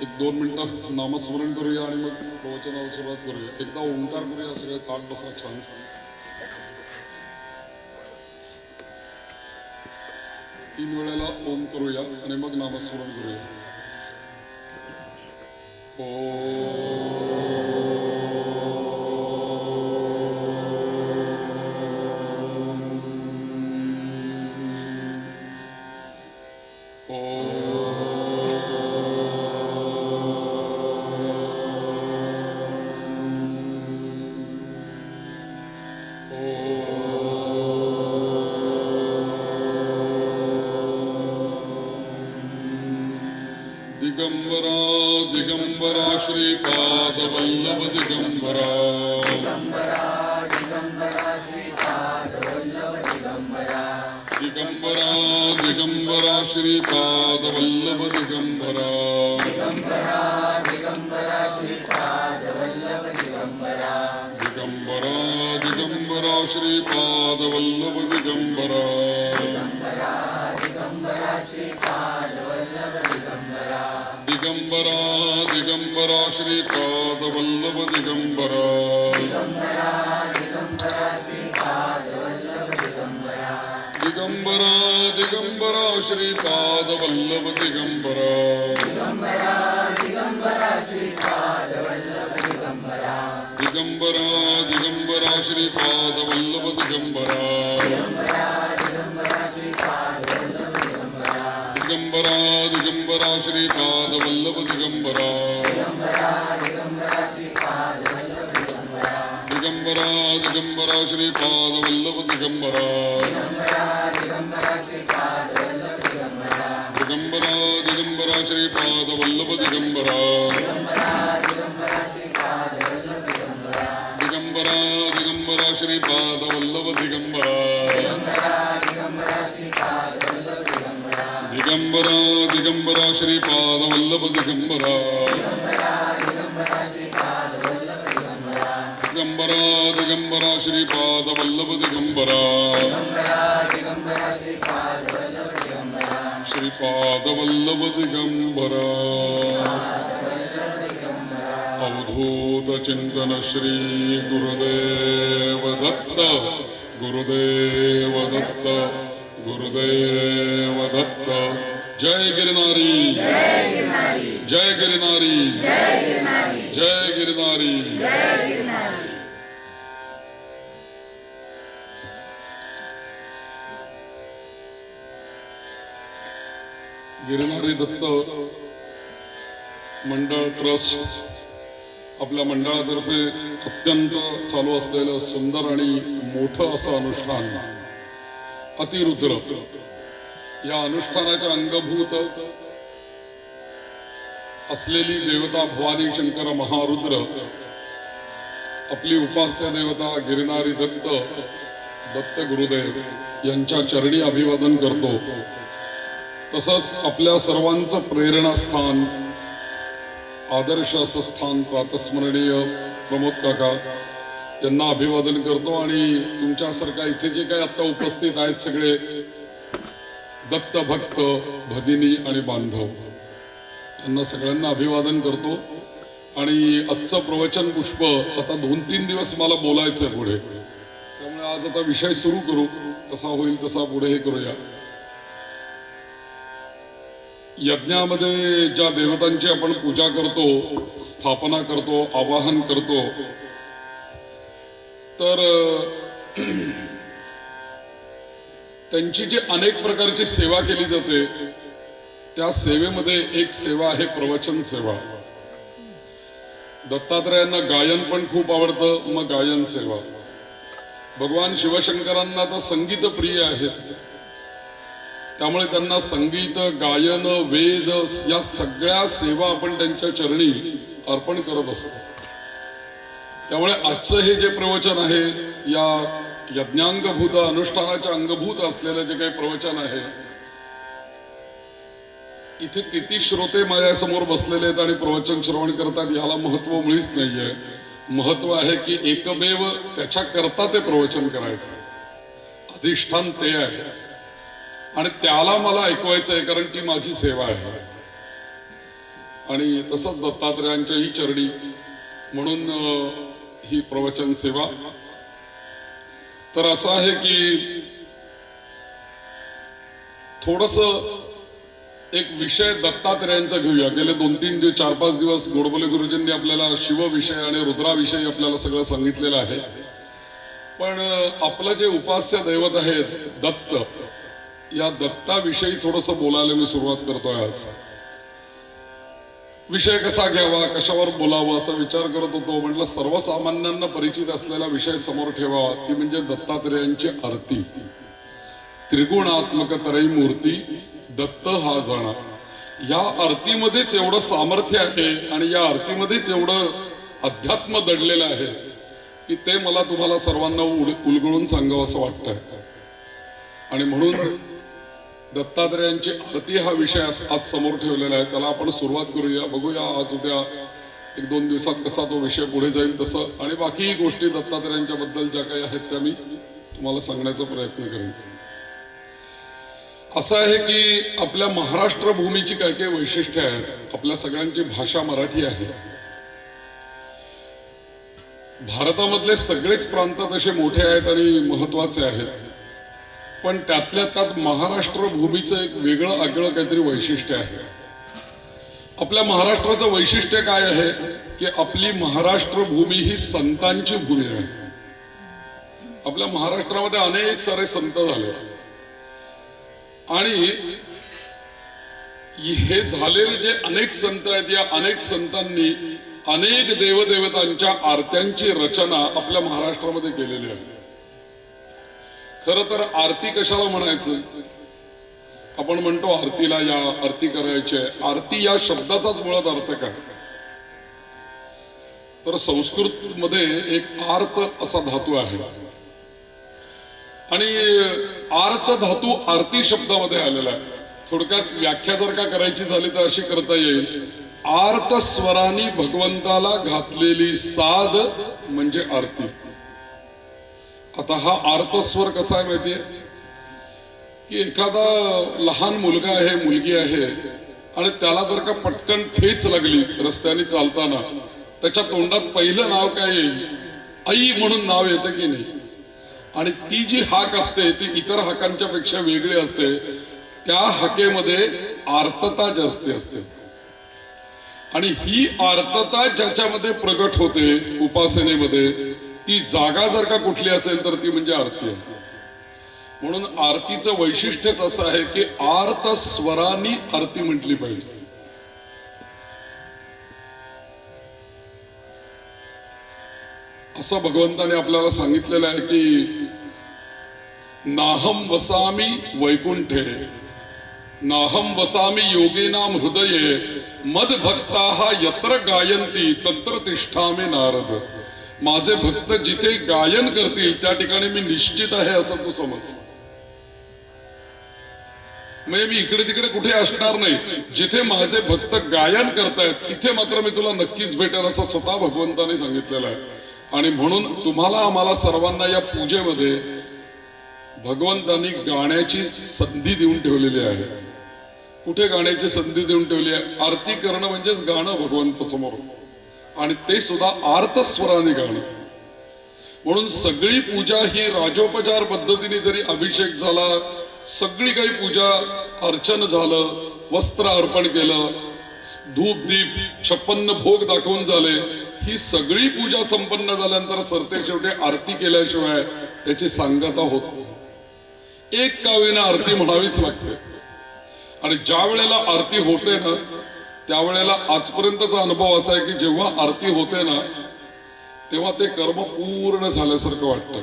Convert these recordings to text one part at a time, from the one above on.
एक 2 मिनिटं नामस्मरण करूया आणि मग प्रवचनाला सुरुवात करूया. एकदा ओंकार करूया, सगळे ताट बसा छान. 3 वेळेला ओम करूया आणि मग नामस्मरण करूया. दिगंबरा दिगंबरा श्रीपाद वल्लभ दिगंबरा दिगंबरा दिगंबरा श्रीपाद वल्लभ दिगंबरा दिगंबरा दिगंबरा श्रीपाद वल्लभ दिगंबरा दिगंबरा दिगंबरा श्रीपाद वल्लभ दिगंबरा दिगंबरा दिगंबरा श्रीपाद वल्लभ दिगंबरा दिगंबरा दिगंबरा श्रीपाद वल्लभ दिगंबरा दिगंबरा दिगंबरा श्रीपाद वल्लभ दिगंबरा दिगंबरा दिगंबरा श्रीपाद वल्लभ दिगंबरा दिगंबरा दिगंबरा श्रीपाद वल्लभ दिगंबरा दिगंबरा दिगंबरा श्रीपाद वल्लभ दिगंबरा दिगंबरा दिगंबरा श्रीपाद वल्लभ दिगंबरा दिगंबरा दिगंबरा श्रीपाद वल्लभ दिगंबरा श्रीपाद वल्लभ दिगंबरा अवधूत चिंतन श्री गुरुदेव दत्त गुरुदेव दत्त गुरुदेव दत्त. जय गिरनारी जय गिरनारी जय गिरनारी. गिरनारी दत्त मंडळ ट्रस्ट आपल्या मंडळातर्फे अत्यंत चालू असलेलं सुंदर आणि मोठं असं अनुष्ठान अतिरुद्र या अनुष्ठानाच्या अंगभूत असलेली देवता भवानी शंकर महारुद्र आपली उपास्य देवता गिरनारी दत्त दत्त गुरुदेव यांच्या चरणी अभिवादन करतो. तसंच आपल्या सर्वांचं प्रेरणास्थान आदर्श असं स्थान प्रातस्मरणीय प्रमोद काका त्यांना अभिवादन करतो. आणि तुमच्यासारखा इथे जे काही आता उपस्थित आहेत सगळे दत्त भक्त भगिनी आणि बांधव त्यांना सगळ्यांना अभिवादन करतो. आणि आजचं प्रवचन पुष्प आता 2-3 दिवस मला बोलायचं पुढे, त्यामुळे आज आता विषय सुरू करू, कसा होईल तसा पुढे हे करूया. यज्ञामध्ये ज्या देवतांची आपण पूजा करतो, स्थापना करतो, आवाहन करतो, तर त्यांची जी अनेक प्रकारची सेवा केली जाते त्या सेवेमध्ये एक सेवा आहे प्रवचन सेवा. दत्तात्रयांना गायन पण खूप आवडतं, मग गायन सेवा. भगवान शिवशंकरांना तर संगीत प्रिय आहेत, त्यामुळे त्यांना संगीत गायन वेद या सगळ्या सेवा आपण त्यांच्या चरणी अर्पण करत असतो. त्यामुळे आजचं हे जे प्रवचन आहे या यज्ञांगभूत अनुष्ठानाच्या अंगभूत असलेलं जे काही प्रवचन आहे, इथे किती श्रोते माझ्यासमोर बसलेले आहेत आणि प्रवचन श्रवण करतात याला महत्व मुळीच नाहीये. महत्व आहे की एकमेव त्याच्या करता ते प्रवचन करायचं, अधिष्ठान ते आहे आणि त्याला मला ऐकवायचं आहे, कारण ती माझी सेवा आहे. आणि तसंच दत्तात्रयांच्याही चरणी म्हणून ही प्रवचन सेवा. तर असं आहे की थोडस एक विषय दत्तात्रयांचा घेऊया. गेले 2-3 दिवस 4-5 दिवस गोडबोले गुरुजींनी आपल्याला शिव विषय आणि रुद्राविषयी आपल्याला सगळं सांगितलेलं आहे. पण आपलं जे उपास्य दैवत आहे दत्त, या दत्ताविषयी थोडस बोलायला मी सुरुवात करतोय आज. विषय कसा घ्यावा, कशावर बोलावं असा विचार करत होतो. म्हटलं सर्वसामान्यांना परिचित असलेला विषय समोर ठेवावा, ती म्हणजे दत्तात्रयांची आरती. त्रिगुणात्मक त्रयी मूर्ती दत्त हा जाणा. या आरतीमध्येच एवढं सामर्थ्य आहे आणि या आरतीमध्येच एवढं अध्यात्म दडलेलं आहे की ते मला तुम्हाला सर्वांना उलगडून सांगावं असं वाटतंय. आणि म्हणून दत्तात्रयांची आरती हा विषय आज समोर ठेवलेला आहे. त्याला आपण सुरुवात करूया. बघूया आज उद्या 1-2 दिवसात कसा तो विषय पुढे जाईल तसं. आणि बाकीही गोष्टी दत्तात्रयांच्या बद्दल ज्या काही आहेत त्या मी तुम्हाला सांगण्याचा प्रयत्न करेन. असं आहे की आपल्या महाराष्ट्र भूमीची काय काय वैशिष्ट्ये आहेत. आपल्या सगळ्यांची भाषा मराठी आहे. भारतामधले सगळेच प्रांत तसे मोठे आहेत आणि महत्वाचे आहेत. पण त्यातल्या त्यात महाराष्ट्र भूमीचं एक वेगळं आगळं काहीतरी वैशिष्ट्य आहे. आपल्या महाराष्ट्राचं वैशिष्ट्य काय आहे की आपली महाराष्ट्र भूमी ही संतांची भूमी आहे. आपल्या महाराष्ट्रामध्ये अनेक सारे संत झाले आणि हे झालेले जे अनेक संत आहेत, या अनेक संतांनी अनेक देवदेवतांच्या आरत्यांची रचना आपल्या महाराष्ट्रामध्ये केलेली आहे. खर तर आरती कशाला म्हणायचं? आपण म्हणतो आरतीला या, आरती करायची. आरती या शब्दाचाच मुळात अर्थ काय? तर संस्कृत मध्ये एक आर्त असा धातू आहे आणि आर्त धातू आरती शब्दामध्ये आलेला आहे. थोडक्यात व्याख्या जर का करायची झाली तर अशी करता येईल, आर्त स्वरांनी भगवंताला घातलेली साध म्हणजे आरती. आता हा आर्तस्वर कसा आहे माहितीये की एखादा लहान मुलगा आहे, मुलगी आहे आणि त्याला जर का पटकन ठेच लागली रस्त्याने चालताना, त्याच्या तोंडात पहिलं नाव काय येईल? आई म्हणून नाव येतं की नाही? आणि ती जी हाक असते ती इतर हाकांच्या पेक्षा वेगळी असते. त्या हाकेमध्ये आर्तता जास्ती असते आणि ही आर्तता ज्याच्यामध्ये प्रगट होते उपासनेमध्ये, ती जागा जर का कुठली असेल तर ती म्हणजे आरती आहे. म्हणून आरतीचं वैशिष्ट्यच असं आहे की आर्त स्वरांनी आरती म्हटली पाहिजे. असं भगवंताने आपल्याला सांगितलेलं आहे की नाहम वसामी वैकुंठे नाहम वसामी योगिनाम हृदये मद भक्ताः यत्र गायन्ति तत्र तिष्ठामि नारद. माझे भक्त जिथे गायन करतील त्या ठिकाणी मी निश्चित आहे असं तू समज. म्हणजे मी इकडे तिकडे कुठे असणार नाही. जिथे माझे भक्त गायन करतायत तिथे मात्र मी तुला नक्कीच भेटेल असं स्वतः भगवंताने सांगितलेलं आहे. आणि म्हणून तुम्हाला आम्हाला सर्वांना या पूजेमध्ये भगवंतांनी गाण्याची संधी देऊन ठेवलेली आहे. कुठे गाण्याची संधी देऊन ठेवली आहे? आरती करणं म्हणजेच गाणं भगवंत समोर, आणि ते सुद्धा आर्तस्वराने गाणं. म्हणून सगळी पूजा ही राजोपचार पद्धतीने जरी अभिषेक झाला, सगळी काही पूजा अर्चन झालं, वस्त्र अर्पण केलं, धूप दीप 56 भोग दाखवून झाले, ही सगळी पूजा संपन्न झाल्यानंतर सरते शेवटी आरती केल्याशिवाय त्याची सांगता होत नाही. एक का होईना आरती म्हणावीच लागते. आणि ज्या वेळेला आरती होते ना त्यावेळेला आजपर्यंतचा अनुभव असा आहे की जेव्हा आरती होते ना तेव्हा ते कर्म पूर्ण झाल्यासारखं वाटतं.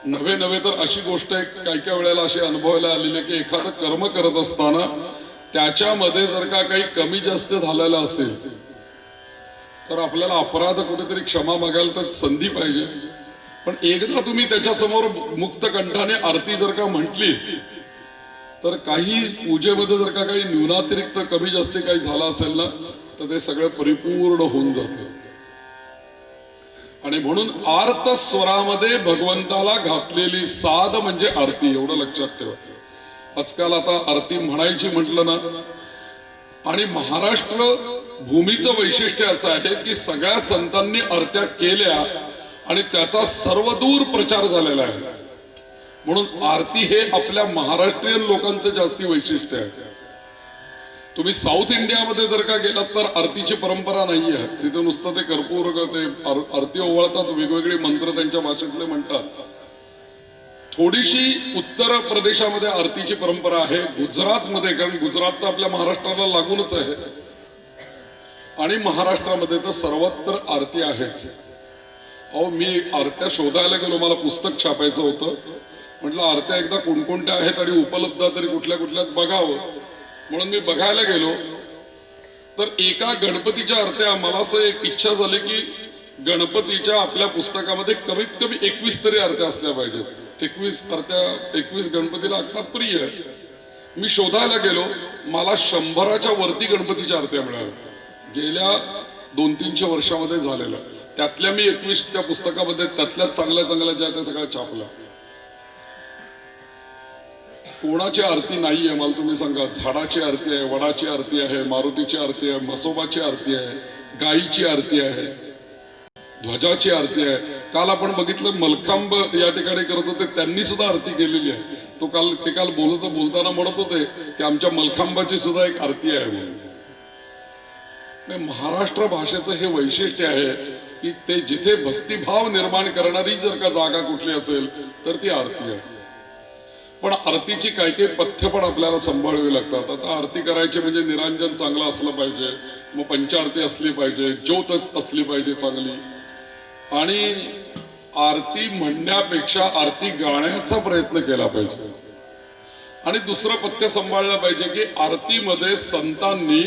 नवे नवे तर अशी गोष्ट आहे, काही काही वेळेला अशी अनुभवायला आलेली की एखादं कर्म करत असताना त्याच्यामध्ये जर का काही कमी जास्त झालेला असेल तर आपल्याला अपराध कुठेतरी क्षमा मागायला तर संधी पाहिजे. पण एकदा तुम्ही त्याच्या समोर मुक्त कंठाने आरती जर का म्हटली तर काही पूजेमध्ये जर का काही न्यूनातिरिक्त कमी जास्ती काही झाला असेल ना तर ते सगळं परिपूर्ण होऊन जातं. आणि म्हणून आर्त स्वरामध्ये भगवंताला घातलेली साध म्हणजे आरती, एवढं लक्षात ठेवा. आजकाल आता आरती म्हणायची म्हटलं ना आणि महाराष्ट्र भूमीचं वैशिष्ट्य असं आहे की सगळ्या संतांनी आरत्या केल्या आणि त्याचा सर्वदूर प्रचार झालेला आहे. म्हणून आरती हे आपल्या महाराष्ट्रीयन लोकांचं जास्ती वैशिष्ट्य आहे. तुम्ही साऊथ इंडियामध्ये जर का गेलात तर आरतीची परंपरा नाही आहे. तिथे नुसतं ते कर्पूर ते आरती ओवाळतात, वेगवेगळे मंत्र त्यांच्या भाषेतले म्हणतात. थोडीशी उत्तर प्रदेशामध्ये आरतीची परंपरा आहे. गुजरातमध्ये, कारण गुजरात तर आपल्या महाराष्ट्राला लागूनच आहे, आणि महाराष्ट्रामध्ये तर सर्वत्र आरती आहेच. अहो, मी आरत्या शोधायला गेलो, मला पुस्तक छापायचं होतं. म्हटलं आरत्या एकदा कोणकोणत्या आहेत आणि उपलब्ध तरी कुठल्या कुठल्यात बघावं, म्हणून मी बघायला गेलो. तर एका गणपतीच्या आरत्या, मला असं एक इच्छा झाली की गणपतीच्या आपल्या पुस्तकामध्ये कमीत कमी 21 तरी आरत्या असल्या पाहिजेत. 21 आरत्या, 21 गणपतीला अर्थात प्रिय आहे. मी शोधायला गेलो, मला 100च्या वरती गणपतीच्या आरत्या मिळाल्या गेल्या 200-300 वर्षामध्ये झालेल्या. त्यातल्या मी 21 त्या पुस्तकामध्ये, त्यातल्या चांगल्या चांगल्या ज्या त्या सगळ्या छापल्या. कोणाची आरती नाहीये मला तुम्ही सांगा. झाडाची आरती आहे, वडाची आरती आहे, मारुतीची आरती आहे, म्हसोबाची आरती आहे, गायीची आरती आहे, ध्वजाची आरती आहे. काल आपण बघितलं मलखांब या ठिकाणी करत होते, त्यांनी सुद्धा आरती केलेली आहे. ते काल बोलताना म्हणत होते की आमच्या मलखांबाची सुद्धा एक आरती आहे म्हणून. महाराष्ट्र भाषेचं हे वैशिष्ट्य आहे की ते जिथे भक्तिभाव निर्माण करणारी जर का जागा कुठली असेल तर ती आरती आहे. पण आरतीची काही पथ्य पण आपल्याला सांभाळावी लागतात. आता आरती करायची म्हणजे निरांजन चांगलं असलं पाहिजे, मग पंचारती असली पाहिजे, ज्योतच असली पाहिजे चांगली, आणि आरती म्हणण्यापेक्षा आरती गाण्याचा प्रयत्न केला पाहिजे. आणि दुसरं पथ्य सांभाळलं पाहिजे की आरतीमध्ये संतांनी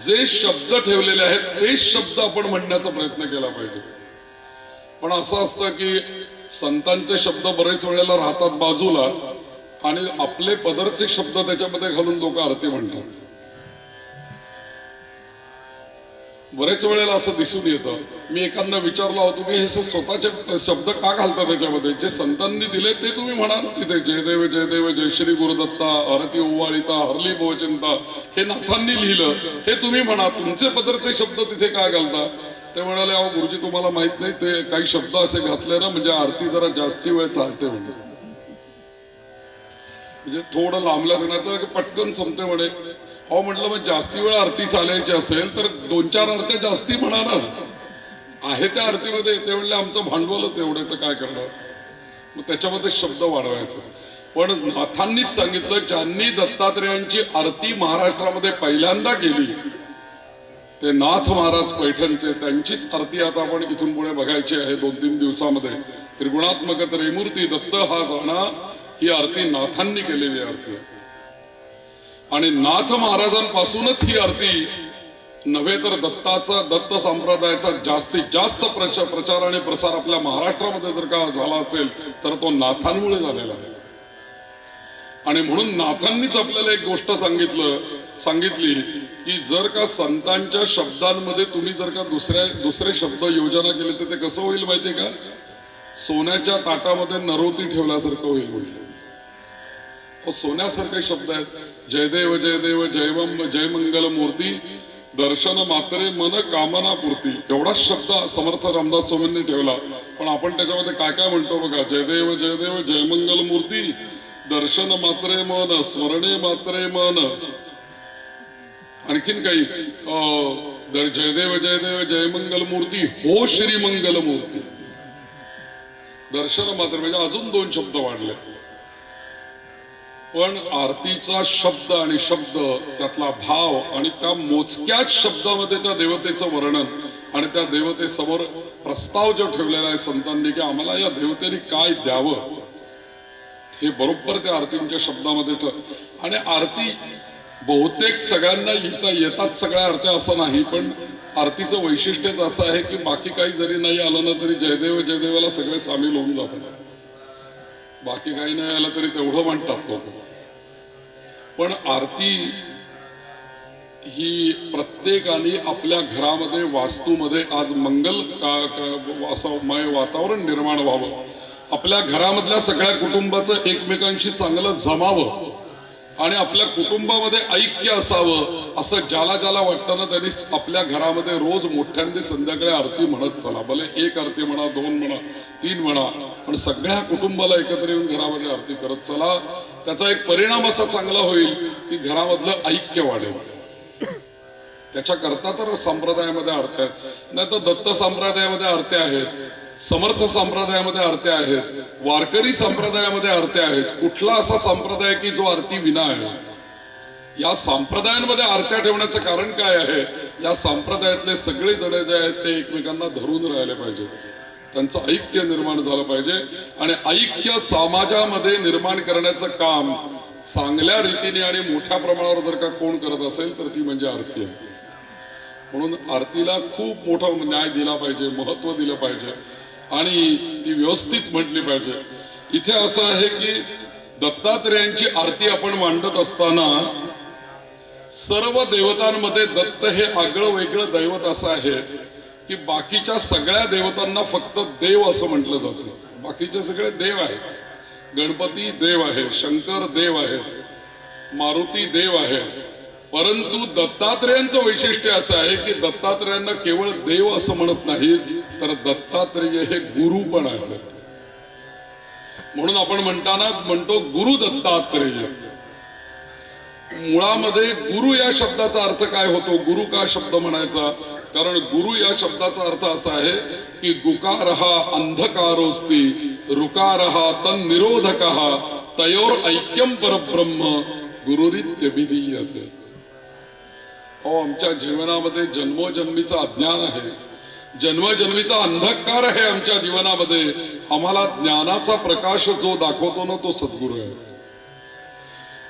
जे शब्द ठेवलेले आहेत तेच शब्द आपण म्हणण्याचा प्रयत्न केला पाहिजे. पण असं असतं की संतांचे शब्द बरेच वेळेला राहतात बाजूला आणि आपले पदरचे शब्द त्याच्यामध्ये घालून लोक आरती म्हणतात. बरेच वेळेला असं दिसून येतं. मी एखादा विचारलं होतो की हे स्वतःचे शब्द का घालतात त्याच्यामध्ये, जे संतांनी दिले ते तुम्ही म्हणा तिथे. जय देव जय देव जय श्री गुरुदत्ता, आरती ओवाळिता, हरली भोचिंता, हे नाथांनी लिहिलं, हे तुम्ही म्हणा. तुमचे पदरचे शब्द तिथे काय घालता? ते म्हणाले, अहो गुरुजी तुम्हाला माहित नाही, ते काही शब्द असे घातले ना म्हणजे आरती जरा जास्ती वेळ चालते म्हणजे थोडं लांबलं नाही तर पटकन संपते म्हणे. अहो म्हटलं मग जास्ती वेळ आरती चालायची असेल तर 2-4 आरत्या जास्ती म्हणा ना, आहे त्या आरतीमध्ये. ते म्हणले आमचं भांडवलच एवढं, तर काय करणार, मग त्याच्यामध्ये शब्द वाढवायचं. पण नाथांनीच सांगितलं, ज्यांनी दत्तात्रेयांची आरती महाराष्ट्रामध्ये पहिल्यांदा केली ते नाथ महाराज पैठणचे, त्यांचीच आरती आता आपण इथून पुढे बघायची आहे 2-3 दिवसामध्ये. त्रिगुणात्मक त्रैमूर्ती दत्त हा जाणा, ही आरती नाथांनी केलेली आरती. आणि नाथ महाराजांपासूनच ही आरती नव्हे तर दत्त संप्रदायाचा जास्तीत जास्त प्रचार आणि प्रसार आपल्या महाराष्ट्रामध्ये जर का झाला असेल तर तो नाथांमुळे झालेला आहे. आणि म्हणून नाथांनीच आपल्याला एक गोष्ट सांगितली की जर का संतांच्या शब्दांमध्ये तुम्ही जर का दुसरे शब्द योजना केले तर ते कसं होईल माहितीये का? सोन्याच्या ताटामध्ये नरोती ठेवल्यासारखं होईल म्हटलं. सोन्यासारखे शब्द आहेत. जयदेव जयदेव जयवम जय मंगल मूर्ती, दर्शन मात्रे मन कामना पूर्ती, एवढाच शब्द समर्थ रामदास स्वामींनी ठेवला. पण आपण त्याच्यामध्ये काय काय म्हणतो बघा. जयदेव जयदेव जय मंगल मूर्ती, दर्शन मात्रे मन, स्मरणे मात्रे मन, आणखीन काही जयदेव जयदेव जय मंगल मूर्ती, हो श्री मंगल मूर्ती. दर्शन मात्र म्हणजे अजून 2 शब्द वाढले. पण आरतीचा शब्द आणि शब्द, त्यातला भाव आणि त्या मोजक्याच शब्दामध्ये त्या देवतेचं वर्णन आणि त्या देवतेसमोर प्रस्ताव जो ठेवलेला आहे संतांनी की आम्हाला या देवतेने काय द्यावं, हे बरोबर त्या आरतींच्या शब्दामध्ये. आणि आरती बहुतेक सगळ्यांना येतात सगळ्या आरत्या असं नाही, पण आरतीचं वैशिष्ट्यच असं आहे की बाकी काही जरी नाही आलं ना तरी जयदेव जयदेवाला सगळे सामील होऊन जातात. बाकी काही नाही आलं तरी तेवढं म्हणतात लोक. पण आरती ही प्रत्येकाने आपल्या घरामध्ये वास्तूमध्ये आज मंगल असं मय वातावरण निर्माण व्हावं, आपल्या घरामधल्या सगळ्या कुटुंबाचं एकमेकांशी चांगलं जमावं, आणि आपल्या कुटुंबामध्ये ऐक्य असावं असं ज्याला ज्याला वाटतं ना त्यांनी आपल्या घरामध्ये रोज मोठ्यांदी संध्याकाळी आरती म्हणत चला. भले एक आरती म्हणा, 2 म्हणा, 3 म्हणा, पण सगळ्या कुटुंबाला एकत्र येऊन घरामध्ये आरती करत चला. त्याचा एक परिणाम असा चांगला होईल की घरामधलं ऐक्य वाढेल. त्याच्याकरता तर संप्रदायामध्ये आरत्या आहेत, नाही तर दत्त संप्रदायामध्ये आरत्या आहेत, समर्थ संप्रदायामध्ये आरत्या आहेत, वारकरी संप्रदायामध्ये आरत्या आहेत. कुठला असा संप्रदाय की जो आरती विना आहे? या संप्रदायांमध्ये आरत्या ठेवण्याचं कारण काय आहे? या संप्रदायातले सगळे जण जे आहेत ते एकमेकांना धरून राहिले पाहिजे, त्यांचं ऐक्य निर्माण झालं पाहिजे. आणि ऐक्य समाजामध्ये निर्माण करण्याचं काम चांगल्या रीतीने आणि मोठ्या प्रमाणावर जर का कोण करत असेल तर ती म्हणजे आरती आहे. म्हणून आरतीला खूप मोठा न्याय दिला पाहिजे, महत्व दिलं पाहिजे आणि ती व्यवस्थित म्हटली पाहिजे. इथे असं आहे की दत्तात्रेयांची आरती आपण मांडत असताना सर्व देवतांमध्ये दत्त हे आगळं वेगळं दैवत असं आहे की बाकीच्या सगळ्या देवतांना फक्त देव असं म्हटलं जातं. बाकीचे सगळे देव आहेत. गणपती देव आहे, शंकर देव आहे, मारुती देव आहे. परंतु दत्तात्रेयांचं वैशिष्ट्य असं आहे की दत्तात्रेयांना केवळ देव असं म्हणत नाहीत, तर दत्तात्रेय हे गुरु पण आहेत. म्हणून आपण म्हणतो गुरु दत्तात्रेय. मुळामध्ये गुरु या शब्दाचा अर्थ काय होतो? गुरु का शब्द म्हणायचा? कारण गुरु या शब्दाचा अर्थ असा आहे की गुकारहा अंधकारोस्ति रुकारहा तन निरोधकः तयोर ऐक्यम परब्रह्म गुरुरित्यभिधीयते. आमच्या जीवनामध्ये जन्मोजन्मीचा अज्ञान आहे, जन्मजन्मीचा अंधकार आहे आमच्या जीवनामध्ये. आम्हाला ज्ञानाचा प्रकाश जो दाखवतो ना तो सद्गुरू आहे.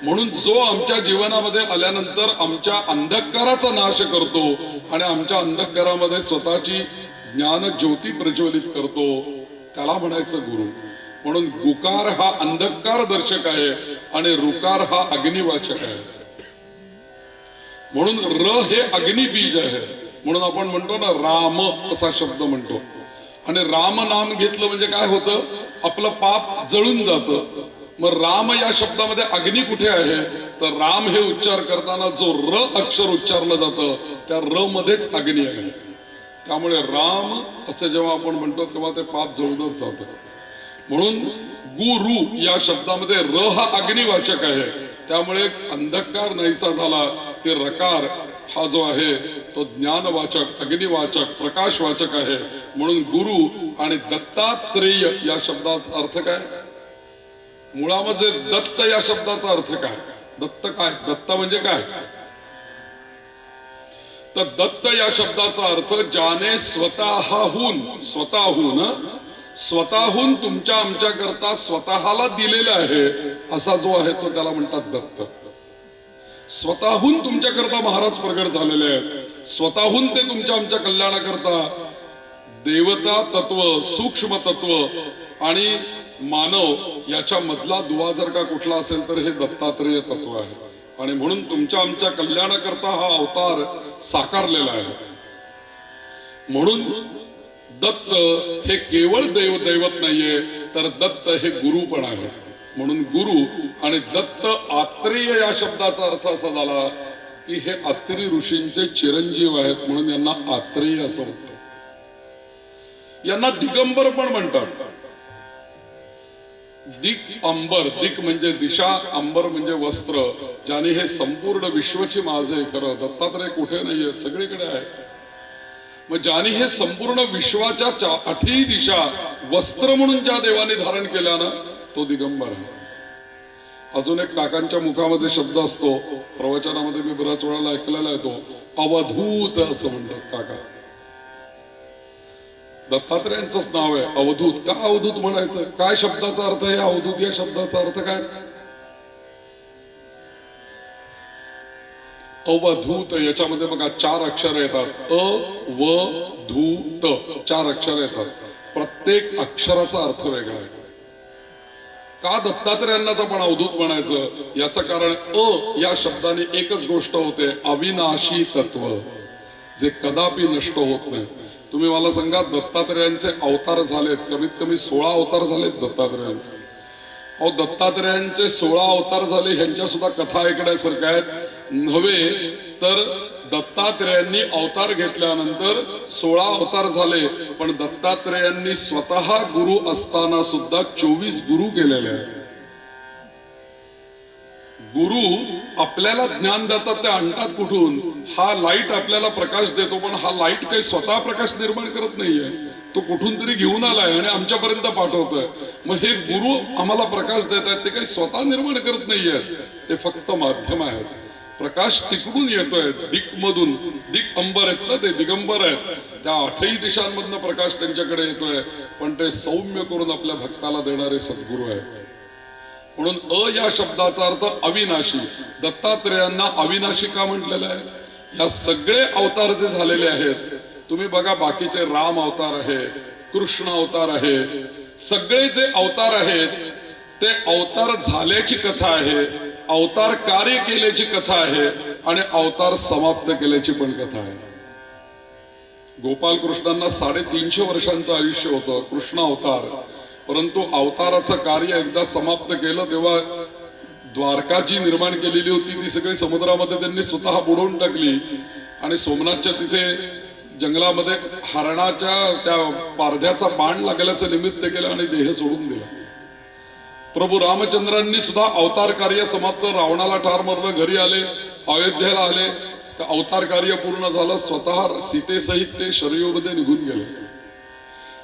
म्हणून जो आमच्या जीवनामध्ये आल्यानंतर आमच्या अंधकाराचा नाश करतो आणि आमच्या अंधकारामध्ये स्वतःची ज्ञान ज्योती प्रज्वलित करतो त्याला म्हणायचं गुरु. म्हणून गुकार हा अंधकार दर्शक आहे आणि रुकार हा अग्निवाचक आहे. म्हणून र हे अग्निबीज आहे. म्हणून आपण म्हणतो ना राम असा शब्द म्हणतो. आणि राम नाम घेतलं म्हणजे काय होतं? आपलं पाप जळून जातं. मग राम या शब्दामध्ये अग्नी कुठे आहे? तर राम हे उच्चार करताना जो र अक्षर उच्चारलं जातं त्या र मध्येच अग्नी आहे. त्यामुळे राम असं जेव्हा आपण म्हणतो तेव्हा ते पाप जळूनच जातं. म्हणून गुरु या शब्दामध्ये र हा अग्निवाचक आहे. त्यामुळे अंधकार नाहीसा झाला की रकार हा जो आहे तो ज्ञानवाचक, अग्निवाचक, प्रकाशवाचक आहे. म्हणून गुरु आणि दत्तात्रेय या शब्दाचा अर्थ काय? मुळामध्ये दत्त या शब्दाचा अर्थ काय? दत्त काय? दत्त म्हणजे काय? तर दत्त या शब्दाचा अर्थ ज्याने स्वतःहून तुमच्या आमच्या करता स्वतःला दिलेला आहे असा जो आहे तो त्याला म्हणतात दत्त. स्वतःहून तुमच्या करता महाराज प्रगट झालेले आहेत. स्वतःहून ते तुमच्या आमच्या कल्याणाकरता देवता तत्व, सूक्ष्म तत्व आणि मानव याच्या मधला दुवा जर का कुठला असेल तर हे दत्तात्रेय तत्व आहे. आणि म्हणून तुमच्या आमच्या कल्याणाकरता हा अवतार साकारलेला आहे. म्हणून दत्त हे केवळ दैवत नाहीये, तर दत्त हे गुरु पण आहे. म्हणून गुरु आणि दत्त आत्रेय या शब्दाचा अर्थ असा झाला की हे आत्री ऋषींचे चिरंजीव आहेत, म्हणून यांना आत्रेय असं होतं. यांना दिगंबर पण म्हणतात. दिक अंबर, दिक म्हणजे दिशा, अंबर म्हणजे वस्त्र. ज्याने हे संपूर्ण विश्वची माझ आहे. खरं दत्तात्रय कुठे नाहीये, सगळीकडे आहे. मग ज्याने हे संपूर्ण विश्वाच्या 8 दिशा वस्त्र म्हणून ज्या देवाने धारण केल्या ना तो दिगंबर आहे. अजून एक काकांच्या मुखामध्ये शब्द असतो, प्रवचनामध्ये मी बऱ्याच वेळेला ऐकलेला आहे, तो अवधूत असं म्हणतात काका. दत्तात्रेयांचंच नाव आहे अवधूत. का अवधूत म्हणायचं? काय शब्दाचा अर्थ आहे अवधूत या शब्दाचा अर्थ काय? अवधूत याच्यामध्ये बघा 4 अक्षर येतात. अ व धू त 4 अक्षर येतात. प्रत्येक अक्षराचा अर्थ वेगळा आहे. का दत्तात्रेयांनाच आपण अवधूत म्हणायचं? याचं कारण अ या शब्दाने एकच गोष्ट होते, अविनाशी तत्व, जे कदापि नष्ट होत नाही. तुम्ही मला सांगा दत्तात्रेयांचे अवतार झालेत, कमीत कमी 16 अवतार झालेत दत्तात्रेयांचे. अहो दत्तात्रेयांचे 16 अवतार झाले, ह्यांच्या सुद्धा कथा ऐकण्यासारख्या आहेत. नव्हे तर दत्तात्रेयांनी अवतार घेतल्यानंतर 16 अवतार झाले, पण दत्तात्रेयांनी स्वतः गुरु असताना सुद्धा 24 गुरु केलेले आहेत. गुरु आपल्याला ज्ञान देतात, ते आणतात कुठून? हा लाईट आपल्याला प्रकाश देतो, पण हा लाईट काही स्वतः प्रकाश निर्माण करत नाहीये, तो कुठून तरी घेऊन आलाय आणि आमच्यापर्यंत पाठवतोय. मग हे गुरु आम्हाला प्रकाश देत आहेत, ते काही स्वतः निर्माण करत नाहीये, ते फक्त माध्यम आहेत. प्रकाश तिकडून येतोय, दिक्मधून. दिक अंबर आहेत ना, ते दिगंबर आहेत, त्या 8ही दिशांमधनं प्रकाश त्यांच्याकडे येतोय, पण ते सौम्य करून आपल्या भक्ताला देणारे सद्गुरू आहेत. म्हणून अ या शब्दाचा अर्थ अविनाशी. दत्तात्रेयांना अविनाशी का म्हटलेलं आहे? या सगळे अवतार जे झालेले आहेत, तुम्ही बघा, बाकीचे राम अवतार आहे, कृष्ण अवतार आहे, सगळे जे अवतार आहेत ते अवतार झाल्याची कथा आहे, अवतार कार्य केल्याची कथा आहे आणि अवतार समाप्त केल्याची पण कथा आहे. गोपाल कृष्णांना 350 वर्षांचं आयुष्य होतं, कृष्ण अवतार. परंतु अवताराचं कार्य एकदा समाप्त केलं तेव्हा द्वारका जी निर्माण केलेली होती ती सगळी समुद्रामध्ये त्यांनी स्वतः बुडवून टाकली आणि सोमनाथच्या तिथे जंगलामध्ये हरणाच्या त्या पारध्याचा बाण लागल्याचं निमित्त केलं आणि देह सोडून दिला. प्रभू रामचंद्रांनी सुद्धा अवतार कार्य समाप्त, रावणाला ठार मारलं, घरी आले, अयोध्येला आले, तर अवतार कार्य पूर्ण झालं, स्वतः सीतेसहित ते शरयूमध्ये निघून गेले.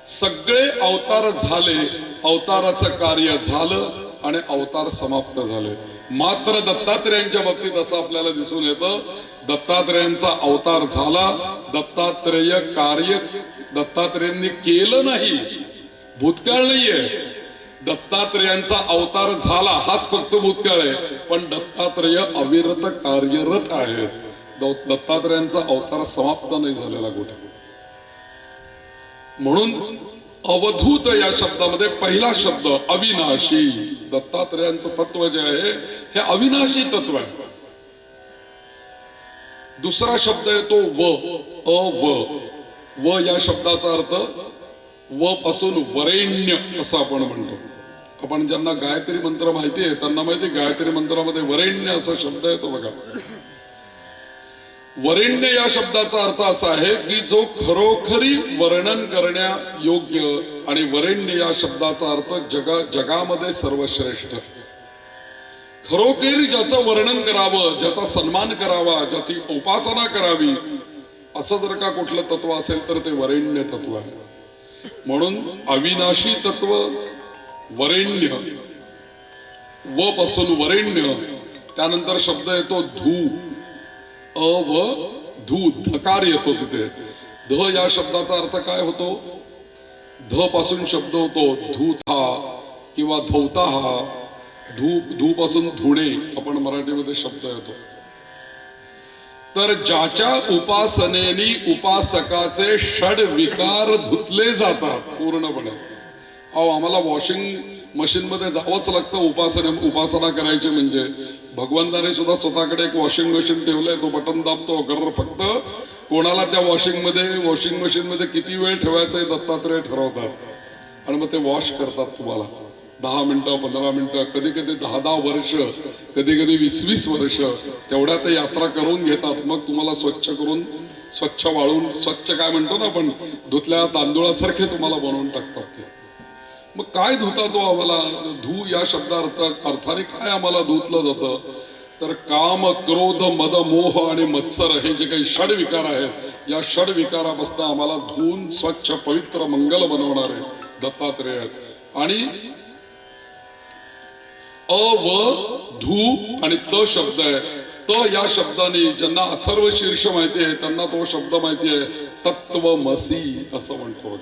सगळे अवतार झाले, अवताराचं कार्य झालं आणि अवतार समाप्त झाले. मात्र दत्तात्रेयांच्या बाबतीत असं आपल्याला दिसून येतं, दत्तात्रेयांचा अवतार झाला, दत्तात्रेय कार्य दत्तात्रेयांनी केलं नाही, भूतकाळ नाहीये. दत्तात्रेयांचा अवतार झाला हाच फक्त भूतकाळ आहे, पण दत्तात्रेय अविरत कार्यरत आहेत. दत्तात्रेयांचा अवतार समाप्त नाही झालेला कुठे. म्हणून अवधूत या शब्दामध्ये पहिला शब्द अविनाशी. दत्तात्रेयांचं तत्व जे आहे हे अविनाशी तत्व आहे. दुसरा शब्द येतो व या शब्दाचा अर्थ व पासून वरेण्य असं आपण म्हणतो. आपण ज्यांना गायत्री मंत्र माहिती आहे त्यांना माहिती, गायत्री मंत्रामध्ये वरेण्य असा शब्द येतो बघा. वरेण्य या शब्दाचा अर्थ असा आहे की जो खरोखरी वर्णन करण्या योग्य, आणि वरेण्य या शब्दाचा अर्थ जगामध्ये सर्वश्रेष्ठ. खरोखरी ज्याचं वर्णन करावं, ज्याचा सन्मान करावा, ज्याची उपासना करावी, असं जर का कुठलं तत्व असेल तर ते वरेण्य तत्व आहे. म्हणून अविनाशी तत्व, वरेण्य, व पासून वरेण्य. त्यानंतर शब्द येतो धू, धू, धकार येतो तिथे. ध या शब्दाचा अर्थ काय होतो? ध पासून शब्द होतो धूता किंवा धौता. धू पासून धुणे आपण मराठीमध्ये शब्द येतो. तर ज्याच्या उपासनेनी उपासकाचे षड विकार धुतले जातात पूर्णपणे. अहो आम्हाला वॉशिंग मशीन मध्ये जावंच लागतं उपासना करायची म्हणजे. भगवंताने सुद्धा स्वतःकडे एक वॉशिंग मशीन ठेवलंय, तो बटन दाबतो गर. फक्त कोणाला त्या वॉशिंग मशीन मध्ये किती वेळ ठेवायचं हे दत्तात्रेय ठरवतात आणि मग ते वॉश करतात तुम्हाला. 10 मिनिटं, 15 मिनिटं, कधी कधी 10 वर्ष, कधी कधी 20 वर्ष तेवढ्या ते यात्रा करून घेतात. मग तुम्हाला स्वच्छ करून, स्वच्छ वाळून, स्वच्छ काय म्हणतो ना आपण, धुतल्या तांदुळासारखे तुम्हाला बनवून टाकतात ते. मग काय धुता तो आम्हाला? धू या अर्थाने काय आम्हाला धुतलं जातं? तर काम, क्रोध, मद, मोह आणि मत्सर हे जे काही षड विकार आहेत, या षड विकारापासून आम्हाला धुवून स्वच्छ पवित्र मंगल बनवणारे दत्तात्रेय आहेत. आणि धू आणि त शब्द आहे. त या शब्दाने ज्यांना अथर्व शीर्ष माहिती आहे त्यांना तो शब्द माहिती आहे, तत्वमसी असं म्हणतो.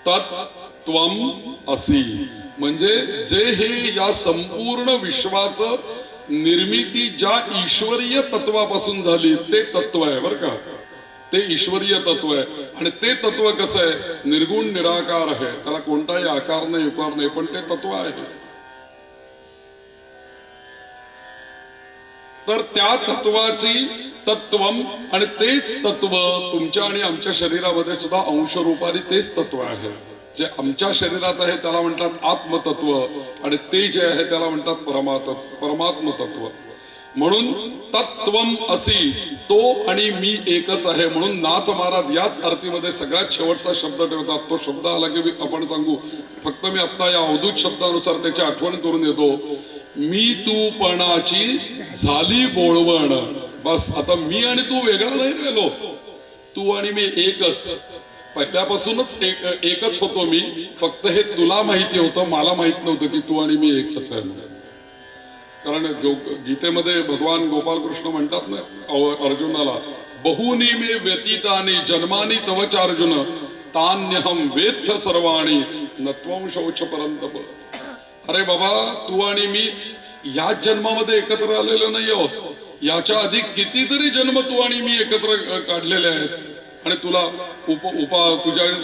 तत्त्वम असी म्हणजे जे हे या संपूर्ण विश्वाचं निर्मिती ज्या ईश्वरीय तत्वापासून झाली ते तत्व आहे बरं का. ते ईश्वरीय तत्व आहे. आणि ते तत्व कसं आहे? निर्गुण निराकार आहे, त्याला कोणताही आकार नाही, उकार नाही, पण ते तत्व आहे. तर त्या तत्वाची तत्वम, आणि तेच तत्व तुमच्या आणि आमच्या शरीरामध्ये सुद्धा अंश रूपाने तेच तत्व आहे. जे आमच्या शरीरात आहे त्याला म्हणतात आत्मतत्व, आणि ते जे आहे त्याला म्हणतात परमात्म तत्व. म्हणून तत्वम असी, तो आणि मी एकच आहे. म्हणून नाथ महाराज याच आरतीमध्ये सगळ्यात शेवटचा शब्द ठेवतात. तो शब्द आला की आपण सांगू. फक्त मी आता या अवधूत शब्दानुसार त्याची आठवण करून येतो. मी तू पणाची झाली बोळवण. बस, आता मी आणि तू वेगळा नाही राहिलो. तू आणि मी एकच, पहिल्यापासूनच एकच होतो मी. फक्त हे तुला माहिती होतं, मला माहित नव्हतं की तू आणि मी एकच आहे. कारण गीतेमध्ये भगवान गोपाल कृष्ण म्हणतात ना अर्जुनाला, बहुनी मे व्यतीतानी जन्मानी तवच अर्जुन, तान्यहम वेत्थ सर्वाणी नत्वं शौच परंतप. अरे बाबा, तू आणि मी याच जन्मामध्ये एकत्र आलेलो नाही आहोत. याच्या आधी कितीतरी जन्म तू आणि मी एकत्र काढलेले आहेत, आणि तुला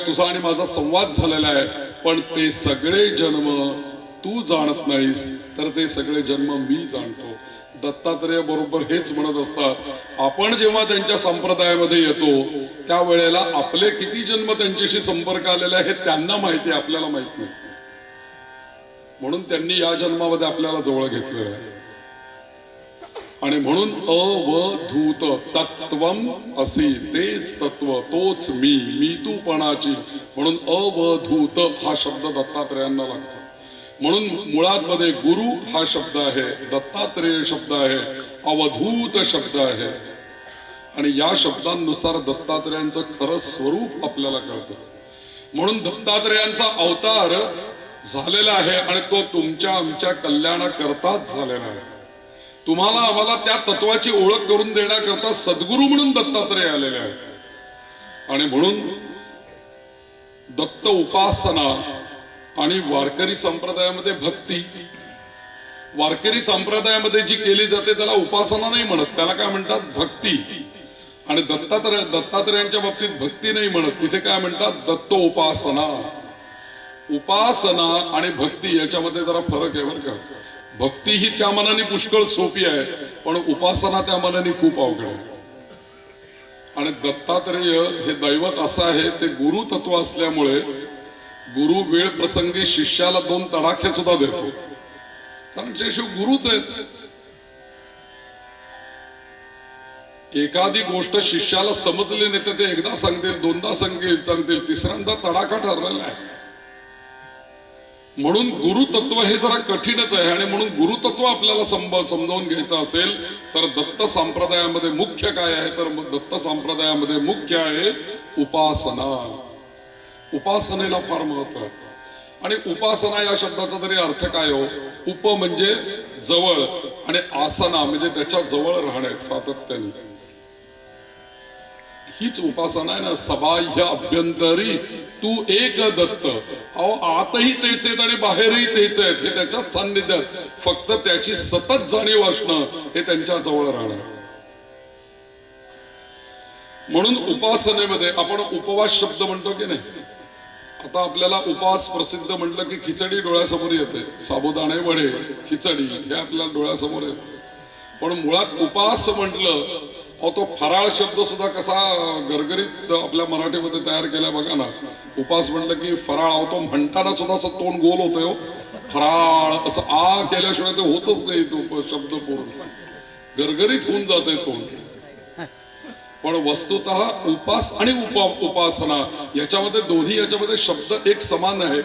तुझा आणि माझा संवाद झालेला आहे. पण ते सगळे जन्म तू जाणत नाहीस, तर ते सगळे जन्म मी जाणतो. दत्तात्रेय बरोबर हेच म्हणत असतात. आपण जेव्हा त्यांच्या संप्रदायामध्ये येतो त्यावेळेला आपले किती जन्म त्यांच्याशी संपर्क आलेले आहे त्यांना माहिती, आपल्याला माहित नाही. म्हणून त्यांनी या जन्मामध्ये आपल्याला जवळ घेतलेलं आहे. आणि म्हणून अवधूत तत्वम असी, तेच तत्व, तोच मी तूपणाची. म्हणून अवधूत हा शब्द दत्तात्रेयांना लागतो. म्हणून मुळात मध्ये गुरु हा शब्द आहे, दत्तात्रेय शब्द आहे, अवधूत शब्द आहे. आणि या शब्दांनुसार दत्तात्रेयांचं खरं स्वरूप आपल्याला कळतं. म्हणून दत्तात्रेयांचा अवतार झालेला आहे, आणि तो तुमच्या आमच्या कल्याणाकरताच झालेला आहे. तुम्हाला आम्हाला त्या तत्वाची ओळख करून देण्याकरता सद्गुरू म्हणून दत्तात्रेय आलेले आहेत. आणि म्हणून दत्त उपासना आणि वारकरी संप्रदायामध्ये भक्ती, वारकरी संप्रदायामध्ये जी केली जाते त्याला उपासना नाही म्हणत, त्याला काय म्हणतात भक्ती. आणि दत्तात्रेयांच्या बाबतीत भक्ती नाही म्हणत, तिथे काय म्हणतात दत्त उपासना. उपासना आणि भक्ती याच्यामध्ये जरा फरक आहे बरं का. भक्ती ही त्या मनाने पुष्कळ सोपी आहे, पण उपासना त्या मनाने खूप अवघड आहे. आणि दत्तात्रेय हे दैवत असं आहे, ते गुरु तत्व असल्यामुळे गुरु वेळ प्रसंगी शिष्याला 2 तडाखे सुद्धा देतो, कारण जे शिव गुरुच आहेत. एखादी गोष्ट शिष्याला समजली नाही तर ते एकदा सांगतील, 2दा सांगतील, 3ऱ्यांदा तडाखा ठरलेला आहे. म्हणून गुरुतत्व हे जरा कठीणच आहे. आणि म्हणून गुरुतत्व आपल्याला समजावून घ्यायचं असेल तर दत्त संप्रदायामध्ये मुख्य काय आहे, तर दत्त संप्रदायामध्ये मुख्य आहे उपासना. उपासनेला फार महत्व आहे. आणि उपासना या शब्दाचा तरी अर्थ काय हो? उप म्हणजे जवळ, आणि आसना म्हणजे त्याच्या जवळ राहणे सातत्याने. हीच उपासना आहे ना. सबाह्य अभ्यंतरी तू एक दत्त. अहो, आतही तेच आहेत आणि बाहेरही तेच आहेत, हे त्याच्याच सान्निध्यात. फक्त त्याची सतत जाणीव असणं हे त्यांच्या जवळ राहणं. म्हणून उपासनेमध्ये आपण उपवास शब्द म्हणतो की नाही. आता आपल्याला उपवास प्रसिद्ध म्हटलं की खिचडी डोळ्यासमोर येते. साबुदाणे वडे खिचडी हे आपल्याला डोळ्यासमोर येते. पण मुळात उपास म्हटलं, अहो तो फराळ शब्द सुद्धा कसा गरगरीत आपल्या मराठीमध्ये तयार केला बघा ना. उपास म्हटलं की फराळ, अहो तो म्हणताना सुद्धा असं तोंड गोल होतंय हो. फराळ असं आ केल्याशिवाय ते होतच नाही. तो शब्द पूर्ण गरगरीत होऊन जाते तोंड. पण वस्तुतः उपास आणि उपासना याच्यामध्ये दोन्ही याच्यामध्ये शब्द एक समान आहे.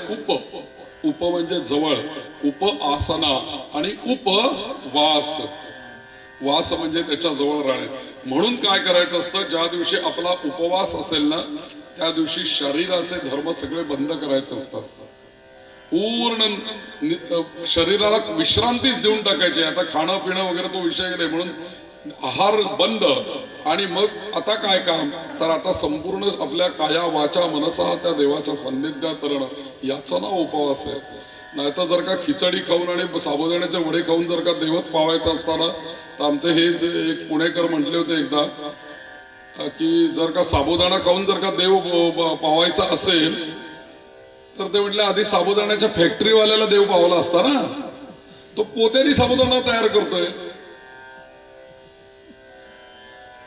उप म्हणजे जवळ, उप आसना, आणि उपवास, वास म्हणजे त्याच्या जवळ राहणे. म्हणून काय करायचं असतं, ज्या दिवशी आपला उपवास असेल ना त्या दिवशी शरीराचे धर्म सगळे बंद करायचे असतात. पूर्ण शरीराला विश्रांतीच देऊन टाकायची. आता खाणं पिणं वगैरे तो विषय नाही. म्हणून आहार बंद. आणि मग आता काय काम, तर आता संपूर्ण आपल्या काया वाचा मनसा त्या देवाच्या सान्निध्यात राहणं, याचा नाव उपवास आहे. नाहीतर जर का खिचडी खाऊन आणि साबुदाण्याचे वडे खाऊन जर का देवच पावायचा असताना, तर आमचे हे एक पुणेकर म्हटले होते एकदा की जर का साबुदाणा खाऊन जर का देव पावायचा असेल तर ते म्हटले आधी साबुदाण्याच्या फॅक्टरीवाल्याला देव पावला असता ना. तो पोत्यानी साबुदाणा तयार करतोय,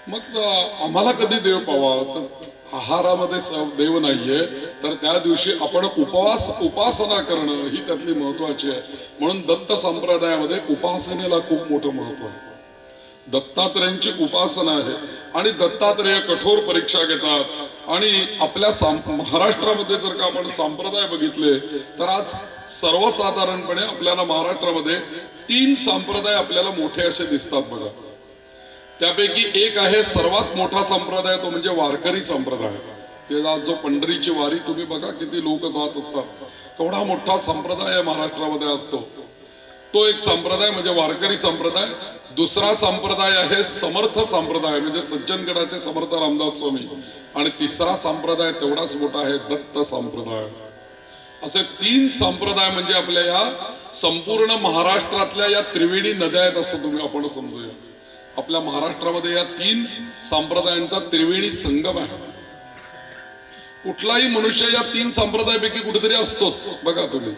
मग आम्हाला कधी देव पावा. तर आहारामध्ये देव नाहीये, तर त्या दिवशी आपण उपासना करणं ही त्यातली महत्वाची आहे. म्हणून दत्त संप्रदायामध्ये उपासनेला खूप मोठं महत्व आहे. दत्तात्रेयांची उपासना आहे आणि दत्तात्रेय कठोर परीक्षा घेतात. आणि आपल्या महाराष्ट्रामध्ये जर का आपण संप्रदाय बघितले तर आज सर्वसाधारणपणे आपल्याला महाराष्ट्रामध्ये 3 संप्रदाय आपल्याला मोठे असे दिसतात बघा. त्यापैकी एक आहे सर्वात मोठा संप्रदाय, तो म्हणजे वारकरी संप्रदाय. ते आज जो पंढरीची वारी तुम्ही बघा किती लोक जात असतात, केवढा मोठा संप्रदाय महाराष्ट्रामध्ये असतो. तो एक संप्रदाय म्हणजे वारकरी संप्रदाय. दुसरा संप्रदाय आहे समर्थ संप्रदाय म्हणजे सज्जनगडाचे समर्थ रामदास स्वामी. आणि तिसरा संप्रदाय तेवढाच मोठा आहे दत्त संप्रदाय. असे 3 संप्रदाय म्हणजे आपल्या या संपूर्ण महाराष्ट्रातल्या या त्रिवेणी नद्या आहेत असं तुम्ही आपण समजूया. आपल्या महाराष्ट्रामध्ये या 3 संप्रदायांचा त्रिवेणी संगम आहे. कुठलाही मनुष्य या 3 संप्रदायापैकी कुठेतरी असतोच बघा तुम्ही.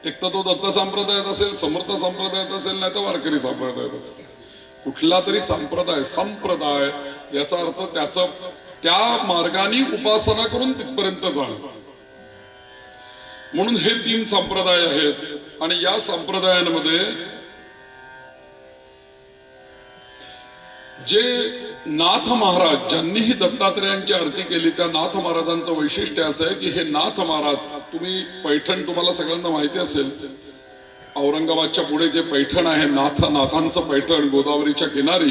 एक तर तो दत्त संप्रदायात असेल, समर्थ संप्रदायात असेल, नाही तर वारकरी संप्रदायात असेल. कुठला तरी संप्रदाय याचा अर्थ त्याचं त्या मार्गाने उपासना करून तिथपर्यंत जाणं. म्हणून हे 3 संप्रदाय आहेत. आणि या संप्रदायांमध्ये जे नाथ महाराज ज्यांनीही दत्तात्रेयांची आरती केली त्या नाथ महाराजांचं वैशिष्ट्य असं आहे की हे नाथ महाराज, तुम्ही पैठण तुम्हाला सगळ्यांना माहिती असेल, औरंगाबादच्या पुढे जे पैठण आहे नाथांचं पैठण गोदावरीच्या किनारी,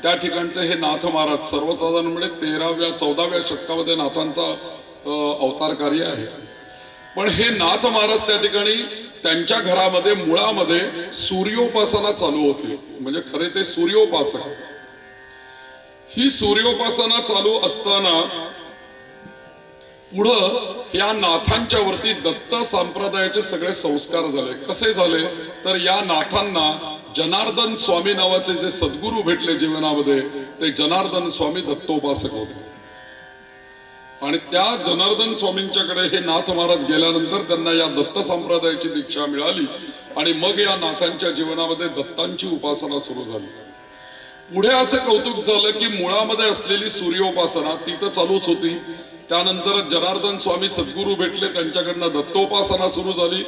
त्या ठिकाणचे हे नाथ महाराज सर्वसाधारणपणे 13व्या-14व्या शतकामध्ये नाथांचा अवतार कार्य आहे. पण हे नाथ महाराज त्या ठिकाणी त्यांच्या घरामध्ये मुळामध्ये सूर्योपासना चालू होती. म्हणजे खरे ते सूर्योपासक. ही सूर्योपासना चालू असताना पुढं या नाथांच्या वरती दत्त संप्रदायाचे सगळे संस्कार झाले. कसे झाले तर या नाथांना जनार्दन स्वामी नावाचे जे सद्गुरू भेटले जीवनामध्ये, ते जनार्दन स्वामी दत्तोपासक होते. आणि त्या जनार्दन स्वामींच्याकडे हे नाथ महाराज गेल्यानंतर त्यांना या दत्त संप्रदायाची दीक्षा मिळाली. आणि मग या नाथांच्या जीवनामध्ये दत्तांची उपासना सुरू झाली. पुढे असं कौतुक झालं की मुळामध्ये असलेली सूर्योपासना ती तर चालूच होती. त्यानंतर जनार्दन स्वामी सद्गुरू भेटले, त्यांच्याकडनं दत्तोपासना सुरू झाली.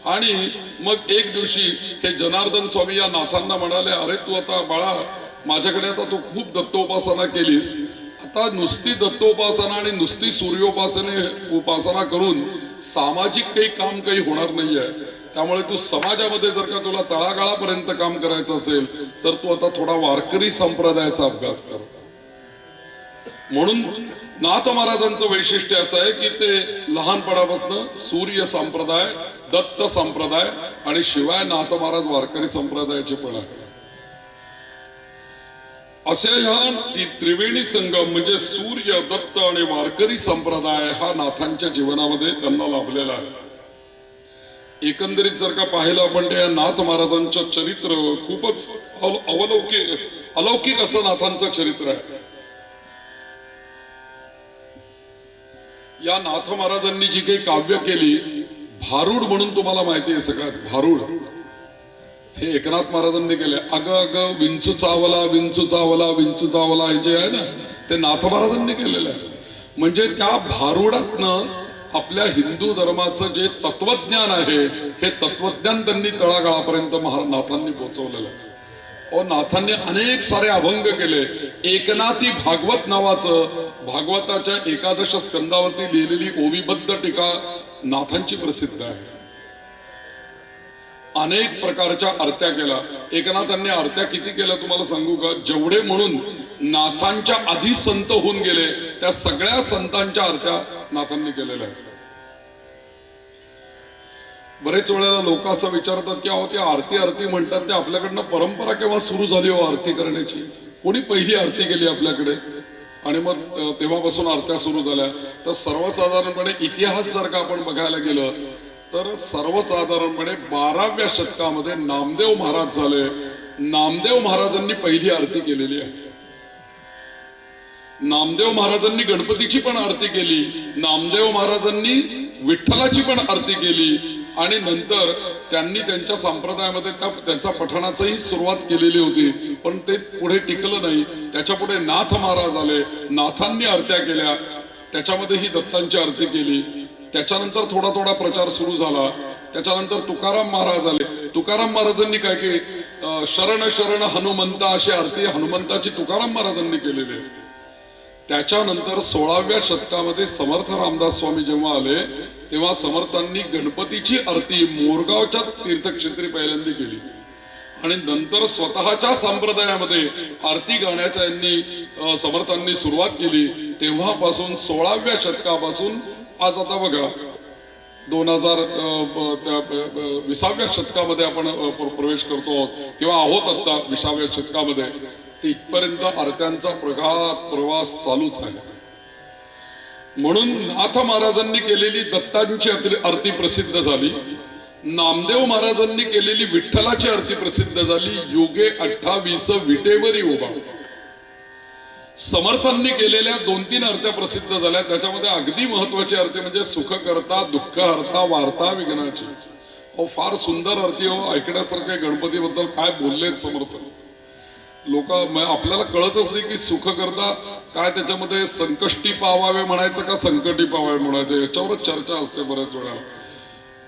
आणि मग एक दिवशी हे जनार्दन स्वामी या नाथांना म्हणाले, अरे तू आता बाळा माझ्याकडे आता तू खूप दत्तोपासना केलीस, आता नुसती दत्तोपासना आणि नुसती उपासना करून सामाजिक काही काम काही होणार नाहीये. त्यामुळे तू समाजामध्ये जर का तुला तळागाळापर्यंत काम करायचं असेल तर तू आता थोडा वारकरी संप्रदायाचा अभ्यास कर. म्हणून नाथ महाराजांचं वैशिष्ट्य असं आहे की ते लहानपणापासून सूर्य संप्रदाय, दत्त संप्रदाय आणि शिवाय नाथ महाराज वारकरी संप्रदायाचे पण आहे. असे ह्या त्रिवेणी संगम म्हणजे सूर्य, दत्त आणि वारकरी संप्रदाय हा नाथांच्या जीवनामध्ये त्यांना लाभलेला आहे. एकंदरीत जर का पाहिलं आपण त्या नाथ महाराजांचं चरित्र खूपच अलौकिक असं नाथांचं चरित्र आहे. या नाथ महाराजांनी जी काही काव्य केली, भारूड म्हणून तुम्हाला माहिती आहे सगळ्यात, भारूड हे एकनाथ महाराजांनी केले. अगं अगं विंचू चावला विंचू चावला विंचू चावला हे जे आहे ना ते नाथ महाराजांनी केलेलं आहे. म्हणजे त्या भारुडातनं आपल्या हिंदू धर्माचं जे तत्वज्ञान आहे हे तत्वज्ञान त्यांनी तळागाळापर्यंत नाथांनी पोहोचवलेलं आहे. नाथांनी अनेक सारे अभंग केले. एकनाथी भागवत नावाचं भागवताच्या 11 स्कंदावरती लिहिलेली ओवीबद्ध टीका नाथांची प्रसिद्ध आहे. अनेक प्रकारच्या आरत्या केल्या एकनाथांनी. आरत्या किती केल्या तुम्हाला सांगू का? जेवढे म्हणून नाथांच्या आधी संत होऊन गेले त्या सगळ्या संतांच्या आरत्या नाथांनी केलेल्या आहेत. बरेच वेळेला लोक असं विचारतात की अहो ते आरती म्हणतात, ते आपल्याकडनं परंपरा केव्हा सुरू झाली हो आरती करण्याची? कोणी पहिली आरती केली आपल्याकडे आणि मग तेव्हापासून आरत्या सुरू झाल्या? तर सर्वसाधारणपणे इतिहास जर का आपण बघायला गेलं तर सर्वसाधारणपणे 12व्या शतकामध्ये नामदेव महाराज झाले. नामदेव महाराजांनी पहिली आरती केलेली आहे. नामदेव महाराजांनी गणपतीची पण आरती केली, नामदेव महाराजांनी विठ्ठलाची पण आरती केली आणि नंतर त्यांनी त्यांच्या संप्रदायामध्ये त्यांच्या पठणाचीही सुरुवात केलेली होती. पण ते पुढे टिकलं नाही. त्याच्या पुढे नाथ महाराज आले, नाथांनी आरत्या केल्या. त्याच्यामध्ये ही दत्तांची आरती केली. त्याच्यानंतर थोडा थोडा प्रचार सुरू झाला. त्याच्यानंतर तुकाराम महाराज आले. तुकाराम महाराजांनी काय की शरण शरण हनुमंता अशी आरती हनुमंताची तुकाराम महाराजांनी केलेली आहे. त्याच्यानंतर 16व्या शतकामध्ये समर्थ रामदास स्वामी जेव्हा आले तेव्हा समर्थांनी गणपतीची आरती मोरगावच्या तीर्थक्षेत्री पहिल्यांदा केली आणि नंतर स्वतःच्या संप्रदायामध्ये आरती गाण्याचा यांनी समर्थांनी सुरुवात केली. तेव्हापासून 16व्या शतकापासून आज आता बघा 2020व्या शतकामध्ये आपण प्रवेश करतो आहोत किंवा आहोत आता 20व्या शतकामध्ये. ते इथपर्यंत आरत्यांचा प्रगाढ प्रवास चालूच आहे. म्हणून नाथ महाराजांनी केलेली दत्तांची आरती प्रसिद्ध झाली. नामदेव महाराजांनी केलेली विठ्ठलाची आरती प्रसिद्ध झाली. युगे 28 विटेवरी उभा. समर्थांनी केलेल्या 2-3 आरत्या प्रसिद्ध झाल्या. त्याच्यामध्ये अगदी महत्वाची आरती म्हणजे सुख करता दुःख हरता वार्ता विघ्नाची. फार सुंदर आरती हो, ऐकण्यासारख्या. गणपतीबद्दल काय बोललेत समर्थ लोक. आपल्याला कळतच नाही की सुख करता काय, त्याच्यामध्ये संकष्टी पावावे म्हणायचं का संकटी पावावे म्हणायचं याच्यावरच चर्चा असते बऱ्याच वेळा.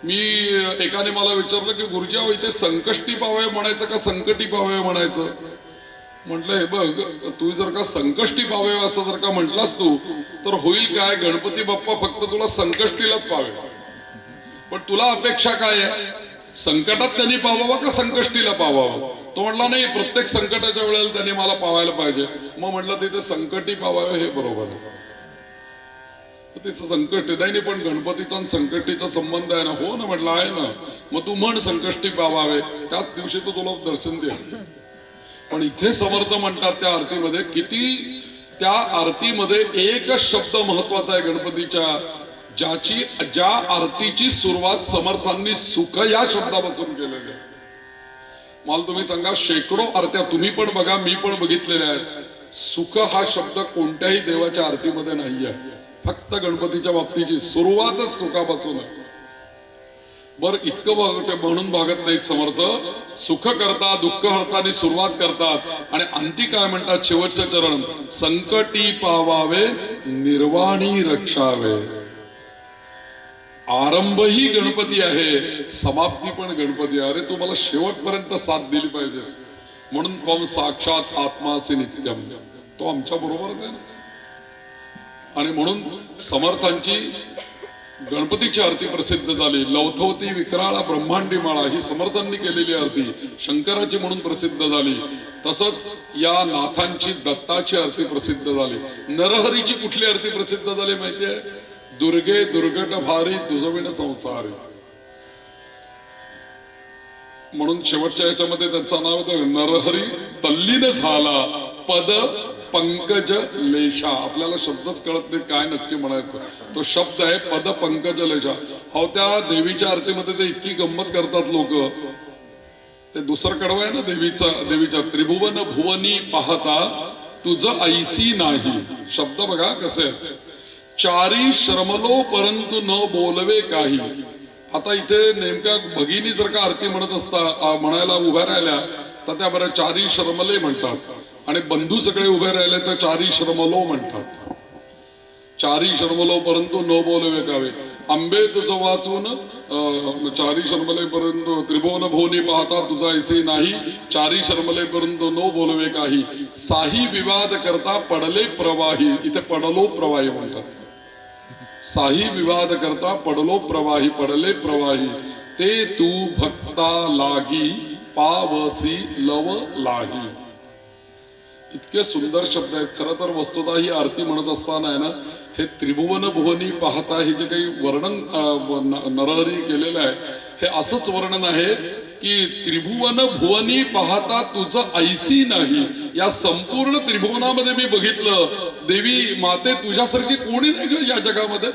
मी एकाने मला विचारलं की गुरुजी इथे संकष्टी पावावे म्हणायचं का संकटी पावावे म्हणायचं. म्हटलं हे बघ, तू जर का संकष्टी पावे असं जर का म्हटलास तू तर होईल काय, गणपती बाप्पा फक्त तुला संकष्टीलाच पावे. पण तुला अपेक्षा काय आहे, संकटात त्यांनी पावावा का संकष्टीला पावावा. तो म्हटला नाही, प्रत्येक संकटाच्या वेळेला त्यांनी मला पावायला पाहिजे. मग म्हटलं तिथे संकटी पावावे हे बरोबर आहे. तिचं संकष्टी नाही, पण गणपतीचा संकष्टीचा संबंध आहे ना. हो ना म्हटलं आहे ना. मग तू म्हण संकष्टी पावावे, त्याच दिवशी तो तुला दर्शन दे. पण इथे समर्थ म्हणतात त्या आरतीमध्ये किती, त्या आरतीमध्ये एकच शब्द महत्वाचा आहे गणपतीच्या, ज्या आरतीची सुरुवात समर्थांनी सुख या शब्दापासून केलेली आहे. मला तुम्ही सांगा, शेकडो आरत्या तुम्ही पण बघा, मी पण बघितलेल्या आहेत. सुख हा शब्द कोणत्याही देवाच्या आरतीमध्ये नाही आहे. फक्त गणपतीच्या बाबतीची सुरुवातच सुखापासून आहे. बर इतकं म्हणून भागत नाहीत समर्थ. सुख करता दुःख हरतानी सुरुवात करतात आणि अंती काय म्हणतात, शेवटच्या चरण संकटी पावावे निर्वाणी रक्षावे. आरंभ ही गणपती आहे, समाप्ती पण गणपती आहे. अरे तू मला शेवटपर्यंत साथ दिली पाहिजेस. म्हणून त्वम साक्षात आत्मासी नित्यम, तो आमच्या बरोबरच आहे ना. आणि म्हणून समर्थांची गणपतीची आरती प्रसिद्ध झाली. लवथवती विक्राळा ब्रह्मांडी माळा ही समर्थांनी केलेली आरती शंकराची म्हणून प्रसिद्ध झाली. तसंच या नाथांची दत्ताची आरती प्रसिद्ध झाली. नरहरीची कुठली आरती प्रसिद्ध झाली माहितीये, दुर्गे दुर्गट भारी दुजविण संसारी. म्हणून शेवटच्या याच्यामध्ये त्यांचं नाव होतं नरहरी तल्लीन झाला पद पंकज लेशा. आपल्याला शब्दच कळत नाही काय नक्की म्हणायचं. तो शब्द आहे पद पंकज लेशा. हो, त्या देवीच्या आरतीमध्ये ते इतकी गंमत करतात लोक. ते दुसरं कडवं आहे ना देवीच्या त्रिभुवन भुवनी पाहता तुझं ऐसी नाही. शब्द बघा कसे, चारी श्रमलो परंतु न बोलवे काही. आता इथे नेमक्या भगिनी जर का आरती म्हणत असता म्हणायला उभ्या राहिल्या तर त्या बऱ्या चारी श्रमले म्हणतात, आणि बंधू सगळे उभे राहिले तर चारी श्रमलो म्हणतात. चारी श्रमलो परंतु न बोलवे कावे. आंबे तुझं वाचून चारी शर्मले परंतु त्रिभुवन भोनी पाहता तुझा ऐसे नाही. चारी शर्मले परंतु न बोलवे काही. साही विवाद करता पडले प्रवाही. इथे पडलो प्रवाही म्हणतात. साही विवाद करता पडलो प्रवाही, पडले प्रवाही. ते तू भक्ता लागी पावसी लव लाही. इतके सुंदर शब्द आहेत. खरं तर वस्तुतः ही आरती म्हणत असताना आहे ना, हे त्रिभुवन भुवनी पाहता हे जे काही वर्णन नरहरी केलेलं आहे, हे असंच वर्णन आहे की त्रिभुवन भुवनी पाहता तुझं ऐसी नाही. या संपूर्ण त्रिभुवनामध्ये मी बघितलं, देवी माते तुझ्यासारखी कोणी नाही ग या जगामध्ये.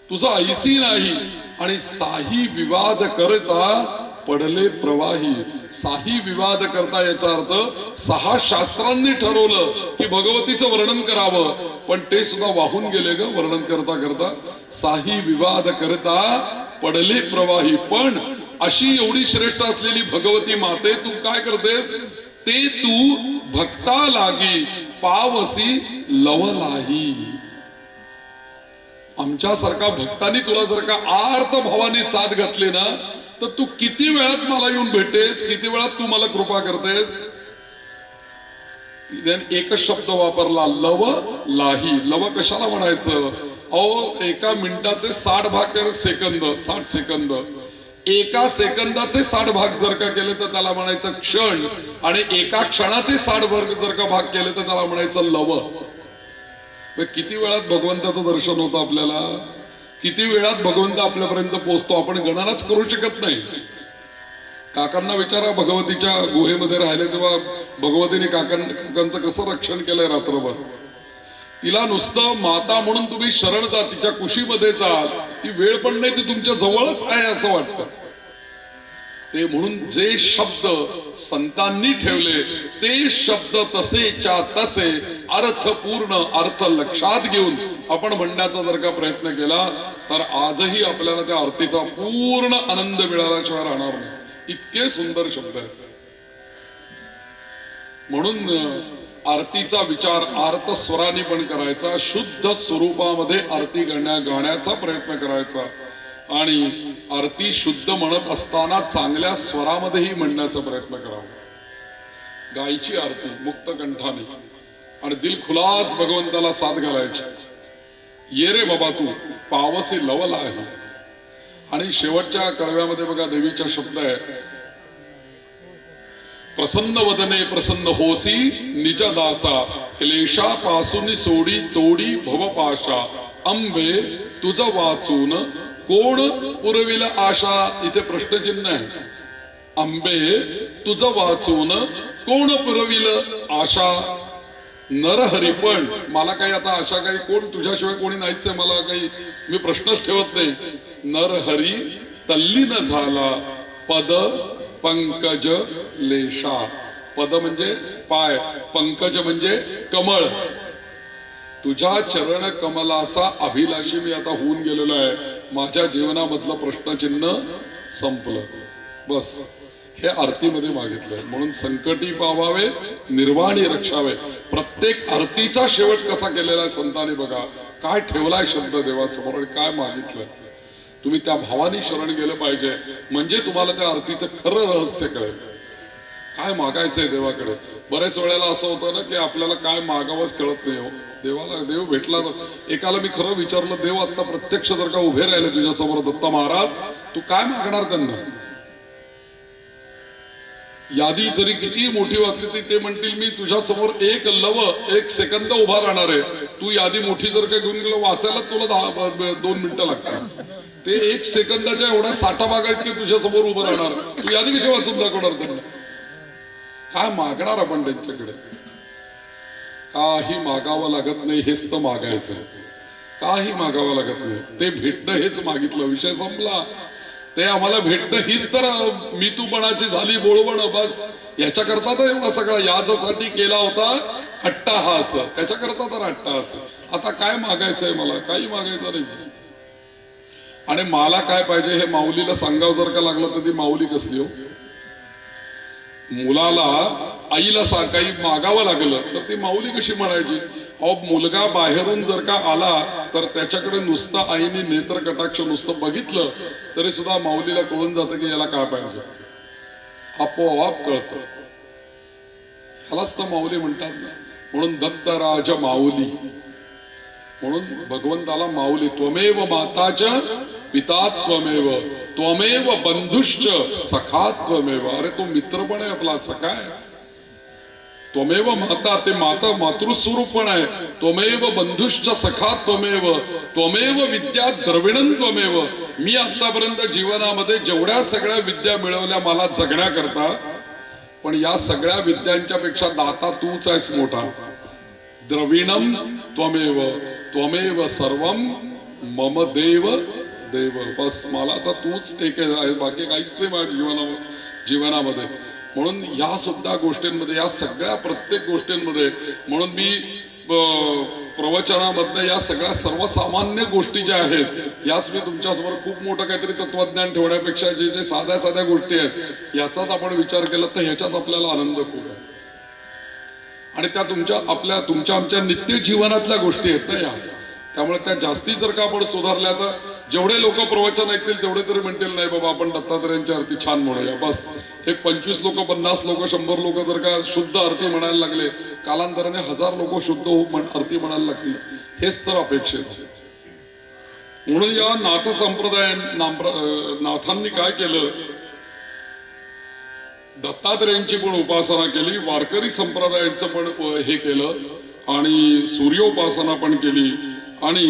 तुझं ऐसी नाही. आणि साही विवाद करता पडले प्रवाही. साही विवाद करता याचा अर्थ 6 शास्त्रांनी ठरवलं की भगवतीचं वर्णन करावं, पण ते सुद्धा वाहून गेले ग वर्णन करता करता. साही विवाद करता पडले प्रवाही. पण अशी एवढी श्रेष्ठ असलेली भगवती माते तू काय करतेस, ते तू भक्ता लागी पावसी लवलाही. आमच्यासारखा भक्तांनी तुला जर का आर्त भावाने साथ घातली ना, तर तू किती वेळात मला येऊन भेटेस, किती वेळात तू मला कृपा करतेस. एकच शब्द वापरला, लव लाही. लव कशाला म्हणायचं? अहो, एका मिनिटाचे 60 भाग सेकंद, 60 सेकंद. एका सेकंदाचे 60 भाग जर का केले तर त्याला म्हणायचं क्षण, आणि एका क्षणाचे 60 भाग जर का भाग केले तर त्याला म्हणायचं लव. किती वेळात भगवंताचं दर्शन होतं आपल्याला, किती वेळात भगवंत आपल्यापर्यंत पोहोचतो, आपण गणनाच करू शकत नाही. काकांना विचारा, भगवतीच्या गुहेमध्ये राहिले तेव्हा भगवतीने काकांचं कसं रक्षण केलंय रात्रभर. तिला नुसतं माता म्हणून तुम्ही शरण जा, तिच्या कुशीमध्ये जाल, ती वेळ पण नाही, ती तुमच्या जवळच आहे असं वाटतं. ते म्हणून जे शब्द संतांनी ठेवले ते शब्द तसेच्या तसे अर्थपूर्ण अर्थ लक्षात घेऊन आपण म्हणण्याचा जर का प्रयत्न केला तर आजही आपल्याला त्या आरतीचा पूर्ण आनंद मिळाल्याशिवाय राहणार नाही. इतके सुंदर शब्द आहेत. म्हणून आरतीचा विचार आर्त स्वराने पण करायचा, शुद्ध स्वरूपामध्ये आरती गाण्याचा प्रयत्न करायचा, आणि आरती शुद्ध म्हणत असताना चांगल्या स्वरामध्येही म्हणण्याचा प्रयत्न करावा. गायची आरती मुक्त कंठाने आणि दिल खुलास भगवंताला साथ घालायची. ये रे बाबा तू पावसी लवला आहे. आणि शेवटच्या कडव्यामध्ये बघा देवीचा शब्द आहे, प्रसन्न वदने प्रसन्न होसी निज दासा, क्लेशापासून सोडी तोडी भवपाशा, अंबे तुझ वाचून कोण पुरविल आशा. इथे प्रश्नचिन्ह आहे. अंबे तुझ वाचून कोण पुरविल आशा. नरहरी, पण मला काही आता आशा काही कोण तुझ्याशिवाय कोणी नाहीच आहे, मला काही, मी प्रश्नच ठेवत नाही. नरहरी तल्लीन झाला पद पंकज लेशा. पद म्हणजे पाय, पंकज म्हणजे कमळ. तुझ्या चरण कमलाचा अभिलाषी मी आता होऊन गेलेलो आहे. माझ्या जीवनामधलं प्रश्नचिन्ह संपलं. बस हे आरतीमध्ये मागितलंय. म्हणून संकटी पावावे निर्वाणी रक्षावे. प्रत्येक आरतीचा शेवट कसा केलेला आहे संतांनी बघा. काय ठेवलाय शब्द देवासमोर आणि काय मागितलंय. तुम्ही त्या भावानी शरण गेलं पाहिजे, म्हणजे तुम्हाला त्या आरतीचं खरं रहस्य कळेल. काय मागायचंय देवाकडे. बरेच वेळेला असं होतं ना की आपल्याला काय मागावंच कळत नाही. हो, देवाला देव भेटला तर एकाला मी खरं विचारलं, देव आता प्रत्यक्ष जर का उभे राहिले तुझ्या समोर, दत्त महाराज तू काय मागणार त्यांना. यादी जरी किती मोठी वाचली तरी ते म्हणतील मी तुझ्या समोर एक लव एक सेकंद उभा राहणार आहे. तू यादी मोठी जर का घेऊन गेलो वाचायला तुला 2 मिनिटं लागतात. ते 1 सेकंदाच्या एवढ्या साठा मागायचं की तुझ्या समोर उभं राहणार. तू यादी कशी वाचून दाखवणार त्यांना. काय मागणार आपण त्यांच्याकडे. काही मागावं लागत नाही, हेच तर मागायचं. काही मागावं लागत नाही, ते भेटणं हेच मागितलं, विषय संपला. ते आम्हाला भेटणं हीच तर मी तूपणाची झाली बोळवण. बस याच्याकरता तर एवढा सगळा याच्यासाठी केला होता अट्टाहास, त्याच्याकरता तर अट्टाहास. आता काय मागायचंय मला, काही मागायचं नाही. आणि मला काय पाहिजे हे माऊलीला सांगावं जर का लागलं तर ती माऊली कसली हो. मुलाला आईला काही मागावं लागलं तर ती माऊली कशी म्हणायची. अहो, मुलगा बाहेरून जर का आला तर त्याच्याकडे नुसतं आईने नेत्र कटाक्ष नुसतं बघितलं तरी सुद्धा माऊलीला कळून जातं की याला काय पाहिजे. आपोआप कळतं. ह्यालाच तर माऊली म्हणतात ना. म्हणून दत्तराज माऊली, म्हणून भगवंताला माऊली. त्वमेव माताच पिता त्वमेव, त्वमेव बंधुश्च सखा त्वमेव. अरे तो मित्र पण आहे आपला, सखा आहे. त्वमेव माता, ते माता मातृस्वरूप पण आहे. त्वमेव बंधुश्च सखा त्वमेव, त्वमेव विद्या द्रविणं त्वमेव. मी आतापर्यंत जीवनामध्ये जेवढ्या सगळ्या विद्या मिळवल्या मला जगण्याकरता, पण या सगळ्या विद्यांच्या पेक्षा दाता तूच आहेस मोठा. द्रविणं त्वमेव, त्वमेव सर्वं मम देव देव. बस मला आता तूच एक आहे, बाकी काहीच नाही माझ्या जीवनामध्ये. म्हणून या सुद्धा गोष्टींमध्ये, या सगळ्या प्रत्येक गोष्टींमध्ये, म्हणून मी प्रवचनामधनं या सगळ्या सर्वसामान्य गोष्टी ज्या आहेत याच मी तुमच्यासमोर खूप मोठं काहीतरी तत्वज्ञान ठेवण्यापेक्षा जे जे साध्या साध्या गोष्टी आहेत याचाच आपण विचार केला तर ह्याच्यात आपल्याला आनंद खूप आहे. आणि त्या तुमच्या आमच्या नित्य जीवनातल्या गोष्टी आहेत ना या. त्यामुळे त्या जास्ती जर का आपण सुधारल्या तर जेवढे लोक प्रवचन ऐकतील तेवढे तरी म्हणतील नाही बाबा आपण दत्तात्रयांची आरती छान म्हणूया. बस एक 25 लोक, 50 लोक, 100 लोक जर का शुद्ध आरती म्हणायला लागले, कालांतराने 1000 लोक शुद्ध आरती म्हणायला लागतील. हेच तर अपेक्षित आहे. म्हणून या नाथ संप्रदाय नाथांनी काय केलं, दत्तात्रयांची पण उपासना केली, वारकरी संप्रदायांचं पण हे केलं आणि सूर्योपासना पण केली. आणि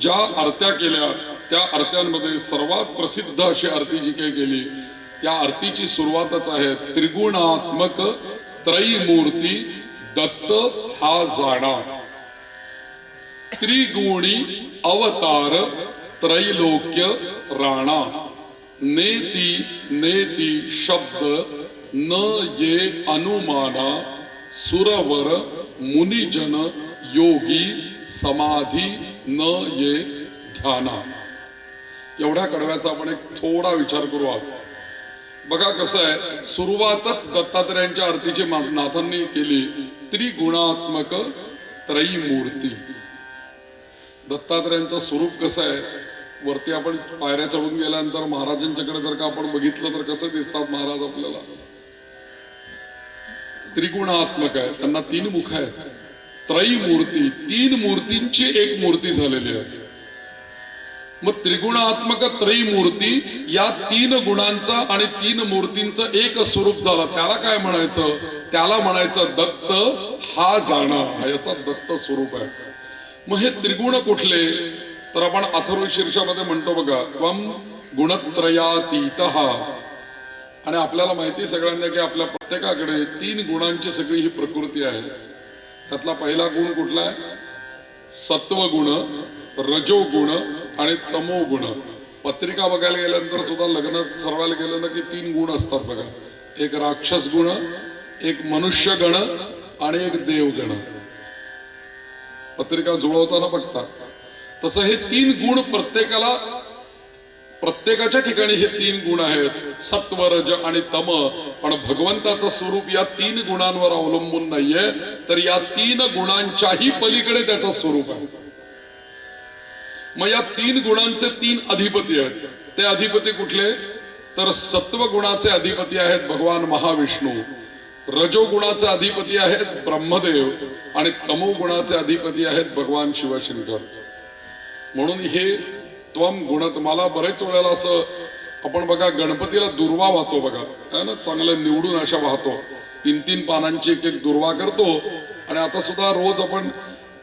ज्या आरत्या केल्या त्या आरत्यांमध्ये सर्वात प्रसिद्ध अशी आरती जी काही केली त्या आरतीची सुरुवातच आहे त्रिगुणात्मक त्रैमूर्ती दत्त हा जाणा. त्रिगुणी अवतार त्रैलोक्य राणा. नेती नेती शब्द न ये अनुमाना. सुरवर मुनिजन योगी समाधी न ये ध्याना. एवढ्या कडव्याचा आपण एक थोडा विचार करू आज. बघा कसं आहे, सुरुवातच दत्तात्रयांच्या आरतीची नाथांनी केली त्रिगुणात्मक त्रैमूर्ती. दत्तात्रयांचं स्वरूप कसं आहे, वरती आपण पायऱ्या चढून गेल्यानंतर महाराजांच्याकडे जर का आपण बघितलं तर कसं दिसतात महाराज आपल्याला. त्रिगुणात्मक आहे, त्यांना 3 मुख आहेत. त्रैमूर्ती, 3 मूर्तींची एक मूर्ती झालेली आहे. मग त्रिगुणात्मक त्रैमूर्ती या 3 गुणांचा आणि 3 मूर्तींचं एक स्वरूप झालं. त्याला काय म्हणायचं, त्याला म्हणायचं दत्त हा जाणा. याचा दत्त स्वरूप आहे. मग हे त्रिगुण कुठले, तर आपण अथर्व शीर्षामध्ये म्हणतो बघा त्वम गुणत्रयातीतः. आणि आपल्याला माहिती सगळ्यांना की आपल्या प्रत्येकाकडे 3 गुणांची सगळी ही प्रकृती आहे. त्यातला पहिला गुण कुठला आहे, सत्वगुण, रजोगुण आणि तमोगुण. पत्रिका बघायला गेल्यानंतर सुद्धा लग्न ठरवायला गेलं ना की 3 गुण असतात बघा. एक राक्षस गुण, एक मनुष्य गण आणि एक देवगण. पत्रिका जुळवताना बघता तसं हे 3 गुण प्रत्येकाला, प्रत्येकाच्या ठिकाणी हे 3 गुण आहेत, सत्व, रज आणि तम. पण भगवंताचं स्वरूप या 3 गुणांवर अवलंबून नाहीये, तर या 3 गुणांच्याही पलीकडे त्याचं स्वरूप आहे. मग या 3 गुणांचे 3 अधिपती आहेत. ते अधिपती कुठले, तर सत्व गुणाचे अधिपती आहेत भगवान महाविष्णू, रजोगुणाचे अधिपती आहेत ब्रह्मदेव आणि तमोगुणाचे अधिपती आहेत भगवान शिवशंकर. म्हणून हे त्वम गुण तुम्हाला बरेच वेळेला असं आपण बघा गणपतीला दुर्वा वाहतो बघा, है ना, चांगलं निवडून अशा वाहतो. 3-3 पानांची एक दुर्वा करतो. आणि आता सुद्धा रोज आपण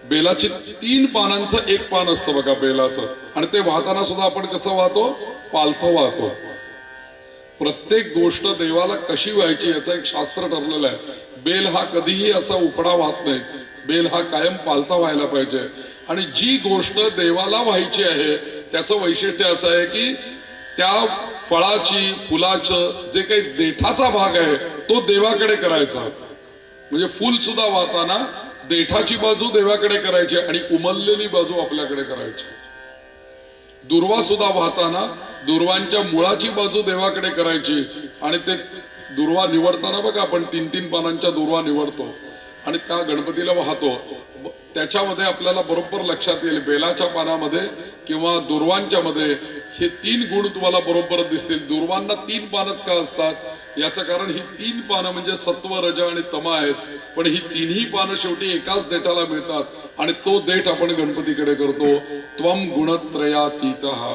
बेलाची 3 पानांचं एक पान असतं बघा बेलाचं, आणि ते वाहताना सुद्धा आपण कसं वाहतो, पालथं वाहतो. प्रत्येक गोष्ट देवाला कशी व्हायची याचं एक शास्त्र ठरलेलं आहे. बेल हा कधीही असा उपडा वाहत नाही, बेल हा कायम पालथा व्हायला पाहिजे. आणि जी गोष्ट देवाला व्हायची आहे त्याचं वैशिष्ट्य असं आहे की त्या फळाची, फुलाचं जे काही देठाचा भाग आहे तो देवाकडे करायचा. म्हणजे फुल सुद्धा वाहताना देठाची बाजू देवाकडे करायची आणि उमललेली बाजू आपल्याकडे करायची. दुर्वा सुद्धा वाहताना दुर्वांच्या मुळाची बाजू देवाकडे करायची. आणि ते दुर्वा निवडताना बघा आपण 3-3 पानांच्या दुर्वा निवडतो आणि त्या गणपतीला वाहतो. त्याच्यामध्ये आपल्याला बरोबर लक्षात येईल बेलाच्या पानामध्ये किंवा दुर्वांच्या मध्ये हे 3 गुण तुम्हाला बरोबर दिसतील. दुर्वांना 3 पानच का असतात याचं कारण ही 3 पानं म्हणजे सत्व, रज आणि तम आहेत. पण ही 3ही पानं शेवटी एकाच देठाला मिळतात आणि तो देठ आपण गणपतीकडे करतो. त्वम गुणत्रयातीतः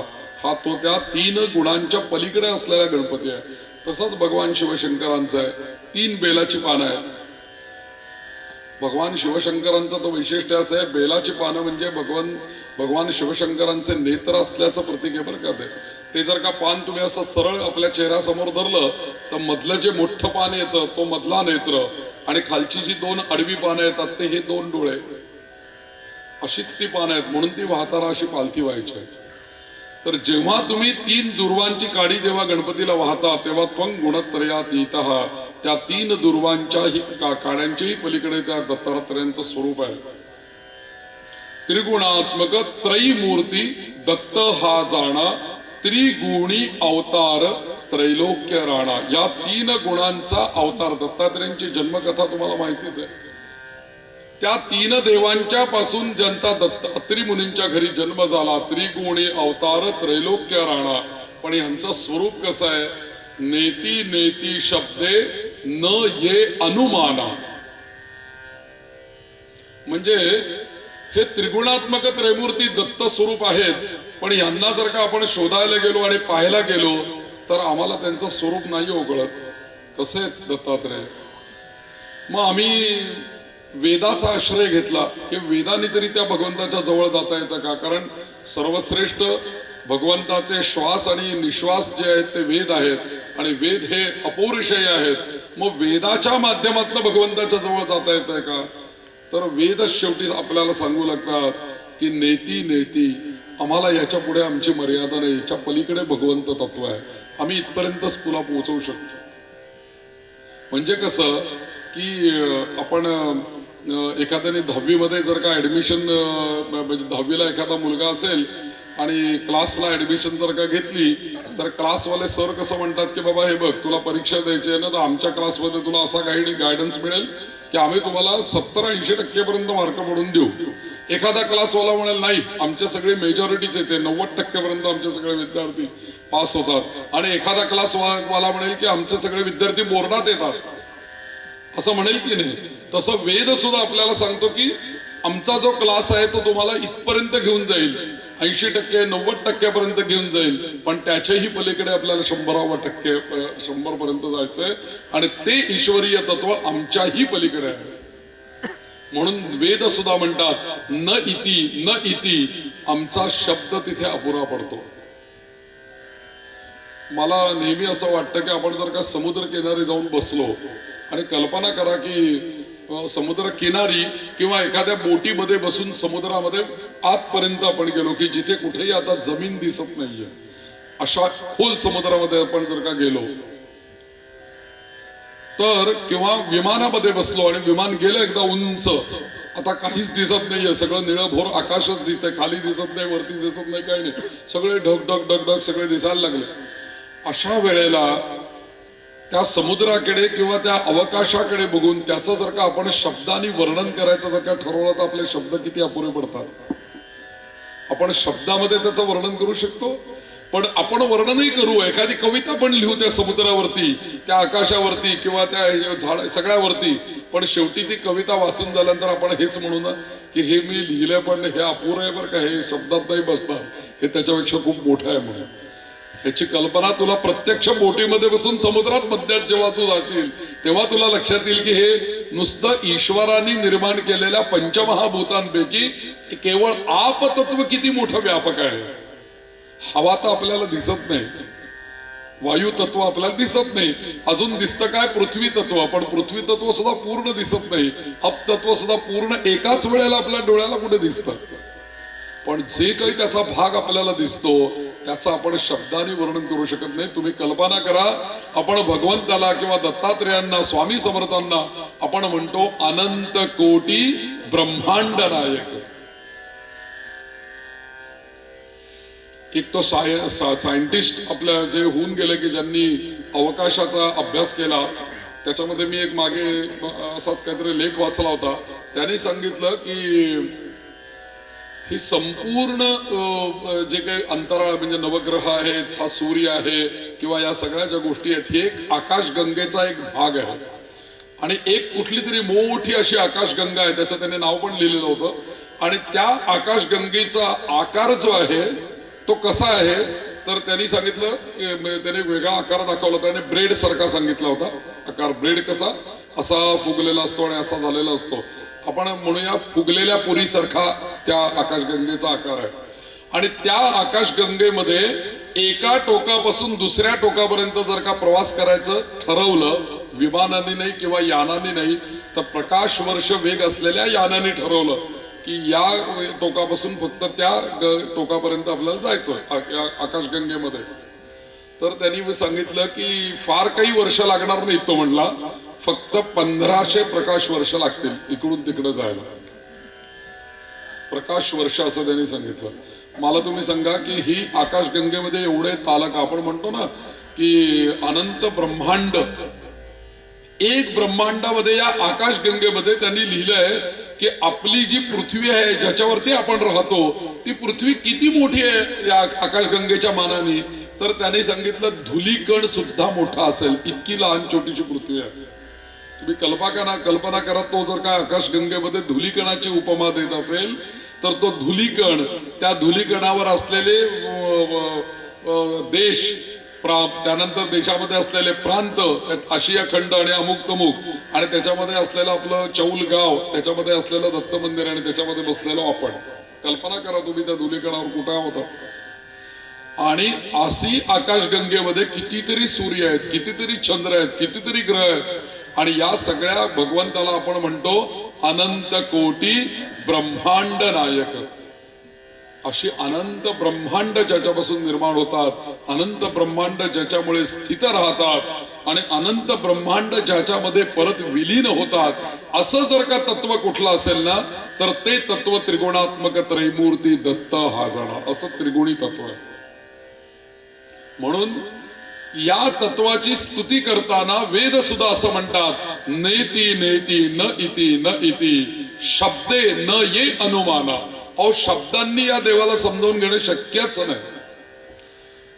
हा तो त्या 3 गुणांच्या पलीकडे असलेला गणपती आहे. तसंच भगवान शिवशंकरांचं आहे. 3 बेलाची पानं आहेत. भगवान शिवशंकरांचं तो वैशिष्ट्य असं आहे, बेलाची पानं म्हणजे भगवान शिवशंकरांचे नेत्र असल्याचं प्रतीक आहे बरं का. ते जर का पान तुम्ही असं सरळ आपल्या चेहऱ्यासमोर धरलं तर मधलं जे मोठं पान येतं तो मधला नेत्र आणि खालची जी 2 आडवी पानं येतात ते हे 2 डोळे. अशीच ती पानं आहेत, म्हणून ती वाहताना अशी पालथी व्हायची आहे. तर जेव्हा तुम्ही 3 दुर्वांची काडी जेव्हा गणपतीला वाहता तेव्हा त्वं गुणत्रयातीतः त्या 3 दुर्वांच्याही काड्यांच्याही पलीकडे त्या दत्तात्रयांचं स्वरूप आहे. त्रिगुणात्मक त्रैमूर्ती दत्त हा जाणा. त्रिगुणी अवतार त्रैलोक्य राणा. या 3 गुणांचा अवतार. दत्तात्रयांची जन्मकथा तुम्हाला माहितीच आहे. त्या तीन देवांच्या पासून ज्यांचा दत्त अत्री मुनींच्या घरी जन्म झाला, त्रिगुणी अवतार त्रैलोक्य राणा, पण यांचं स्वरूप कसं आहे? नेती नेती शब्दे न ये अनुमाना. म्हणजे हे त्रिगुणात्मक त्रैमूर्ती दत्त स्वरूप आहेत, पण यांना जर का आपण शोधायला गेलो आणि पाहायला गेलो तर आम्हाला त्यांचं स्वरूप नाही ओळखत. कसे दत्तात्रय? मग आम्ही वेदाचा आश्रय घेतला की वेदांनी तरी त्या भगवंताच्या जवळ जाता येतं का? कारण सर्वश्रेष्ठ भगवंताचे श्वास आणि निश्वास जे आहेत ते वेद आहेत आणि वेद हे अपौरुषेय आहेत. मग वेदाच्या माध्यमातून भगवंताच्या जवळ जाता येतंय का? तर वेदच शेवटी आपल्याला सांगू लागतात की नेती नेती, आम्हाला याच्या पुढे आमची मर्यादा नाही, याच्या पलीकडे भगवंत तत्व आहे, आम्ही इथपर्यंतच तुला पोहोचवू शकतो. म्हणजे कसं की आपण एखाद्याने 10वी मध्ये जर का ऍडमिशन, म्हणजे 10वीला एखादा मुलगा असेल आणि क्लासला ऍडमिशन जर का घेतली तर क्लासवाले सर कसं म्हणतात की बाबा हे बघ, तुला परीक्षा द्यायची आहे ना, तर आमच्या क्लासमध्ये तुला असा गायडन्स मिळेल की आम्ही तुम्हाला 70-80% पर्यंत मार्क पडून देऊ. एखादा क्लासवाला म्हणाल नाही, आमचे सगळे मेजॉरिटीच येते, 90% पर्यंत आमचे सगळे विद्यार्थी पास होतात. आणि एखादा क्लासवाला म्हणेल की आमचे सगळे विद्यार्थी बोर्डात येतात, असं म्हणेल की नाही. तसं वेद सुद्धा आपल्याला सांगतो की आमचा जो क्लास आहे तो तुम्हाला इथपर्यंत घेऊन जाईल, 80%, 90% पर्यंत घेऊन जाईल, पण त्याच्याही पलीकडे आपल्याला 100% पर्यंत जायचंय आणि ते ईश्वरीय तत्व आमच्याही पलीकडे आहे. म्हणून वेद सुद्धा म्हणतात न इति न इति, आमचा शब्द तिथे अपुरा पडतो. मला नेहमी असं वाटतं की आपण जर का समुद्र किनारी जाऊन बसलो आणि कल्पना करा की समुद्र किनारी किंवा एखाद्या बोटीमध्ये बसून समुद्रामध्ये आतपर्यंत आपण गेलो की जिथे कुठेही आता जमीन दिसत नाहीये, अशा खोल समुद्रामध्ये आपण जर का गेलो तर, किंवा विमानामध्ये बसलो आणि विमान गेलं एकदा उंच, आता काहीच दिसत नाहीये, सगळं निळभोर आकाशच दिसतंय, खाली दिसत नाही, वरती दिसत नाही, काही नाही, सगळे ढग ढग ढग ढग सगळे दिसायला लागले. अशा वेळेला त्या समुद्राकडे किंवा त्या अवकाशाकडे बघून त्याचं जर का आपण शब्दांनी वर्णन करायचं जर का ठरवलं तर आपले शब्द किती अपुरे पडतात. आपण शब्दामध्ये त्याचं वर्णन करू शकतो, पण आपण वर्णनही करू, एखादी कविता पण लिहू त्या समुद्रावरती, त्या आकाशावरती किंवा त्या झाड सगळ्यावरती, पण शेवटी ती कविता वाचून झाल्यानंतर आपण हेच म्हणू ना की हे मी लिहिलंय पण हे अपुरं आहे बरं का, हे शब्दात नाही बसणार, हे त्याच्यापेक्षा खूप मोठं आहे म्हणून. ह्याची कल्पना तुला प्रत्यक्ष बोटीमध्ये बसून समुद्रात मध्यात जेव्हा तू जाशील तेव्हा तुला लक्षात येईल की हे नुसतं ईश्वराने निर्माण केलेल्या पंचमहाभूतांपैकी केवळ आपतत्व किती मोठं व्यापक आहे. हवा तर आपल्याला दिसत नाही, वायू तत्व आपल्याला दिसत नाही, अजून दिसतं काय? पृथ्वी तत्व, पण पृथ्वी तत्व सुद्धा पूर्ण दिसत नाही, अपतत्व सुद्धा पूर्ण एकाच वेळेला आपल्या डोळ्याला कुठे दिसतं. पण जे काही त्याचा भाग आपल्याला दिसतो त्याचं आपण शब्दाने वर्णन करू शकत नाही. तुम्ही कल्पना करा, आपण भगवंताला किंवा दत्तात्रेयांना, स्वामी समर्थांना आपण म्हणतो अनंत कोटी ब्रह्मांड नायक. एक तो सायंटिस्ट आपल्या जे होऊन गेले की ज्यांनी अवकाशाचा अभ्यास केला, त्याच्यामध्ये मी एक मागे असाच काहीतरी लेख वाचला होता. त्यांनी सांगितलं की ही संपूर्ण जे काही अंतराळ म्हणजे नवग्रह आहेत, हा सूर्य आहे किंवा या सगळ्या ज्या गोष्टी आहेत, ही एक आकाशगंगेचा एक भाग आहे. आणि एक कुठली तरी मोठी अशी आकाशगंगा आहे, त्याचं त्याने नाव पण लिहिलेलं होतं. आणि त्या आकाशगंगेचा आकार जो आहे तो कसा आहे तर त्यांनी सांगितलं, त्याने वेगळा आकार दाखवला, त्याने ब्रेड सारखा सांगितला होता आकार. ब्रेड कसा असा फुगलेला असतो आणि असा झालेला असतो, आपण म्हणूया फुगलेल्या पुरीसारखा त्या आकाशगंगेचा आकार आहे. आणि त्या आकाशगंगेमध्ये एका टोकापासून दुसऱ्या टोकापर्यंत जर का प्रवास करायचं ठरवलं, विमानाने नाही किंवा यानाने नाही तर प्रकाश वर्ष वेग असलेल्या यानाने ठरवलं की या टोकापासून फक्त त्या टोकापर्यंत आपल्याला जायचं आकाशगंगेमध्ये, तर त्यांनी सांगितलं की फार काही वर्ष लागणार नाही. तो म्हणला फक्त 1500 प्रकाश वर्ष लागतील इकडून तिकडे जायला. प्रकाश वर्ष असं त्यांनी सांगितलं. मला तुम्ही सांगा की ही आकाशगंगेमध्ये एवढे तालक, आपण म्हणतो ना की अनंत ब्रह्मांड, एक ब्रह्मांडामध्ये या आकाशगंगेमध्ये त्यांनी लिहिलंय की आपली जी पृथ्वी आहे ज्याच्यावरती आपण राहतो ती पृथ्वी किती मोठी आहे या आकाशगंगेच्या मानाने, तर त्यांनी सांगितलं धुलीकण सुद्धा मोठा असेल, इतकी लहान छोटीशी पृथ्वी आहे. तुम्ही कल्पना करा, तो जर का आकाशगंगेमध्ये धुलीकणाची उपमा देत असेल तर तो धुलीकण, त्या धुलीकणावर असलेले देश, त्यानंतर देशामध्ये असलेले प्रांत, आशिया खंड आणि अमुक तमुक, आणि त्याच्यामध्ये असलेलं आपलं चौल गाव, त्याच्यामध्ये असलेलं दत्त मंदिर, आणि त्याच्यामध्ये बसलेलो आपण. कल्पना करा तुम्ही त्या धुलीकणावर कुठे होता. आणि अशी आकाशगंगेमध्ये कितीतरी सूर्य आहेत, कितीतरी चंद्र आहेत, कितीतरी ग्रह आहेत, आणि या सगळ्या भगवंताला आपण म्हणतो अनंत कोटी ब्रह्मांड नायक. अशी अनंत ब्रह्मांड ज्याच्यापासून निर्माण होतात, अनंत ब्रह्मांड ज्याच्यामुळे स्थित राहतात, आणि अनंत ब्रह्मांड ज्याच्यामध्ये परत विलीन होतात, असं जर का तत्व कुठलं असेल ना तर ते तत्व त्रिगुणात्मक त्रैमूर्ती दत्त हा जाणार, असं त्रिगुणी तत्व आहे. म्हणून या तत्वाची स्तुती करताना वेद सुद्धा असं म्हणतात, नेती नेती न इति न इति शब्दे न ये अनुमाना. अहो शब्दांनी या देवाला समजावून घेणं शक्यच नाही.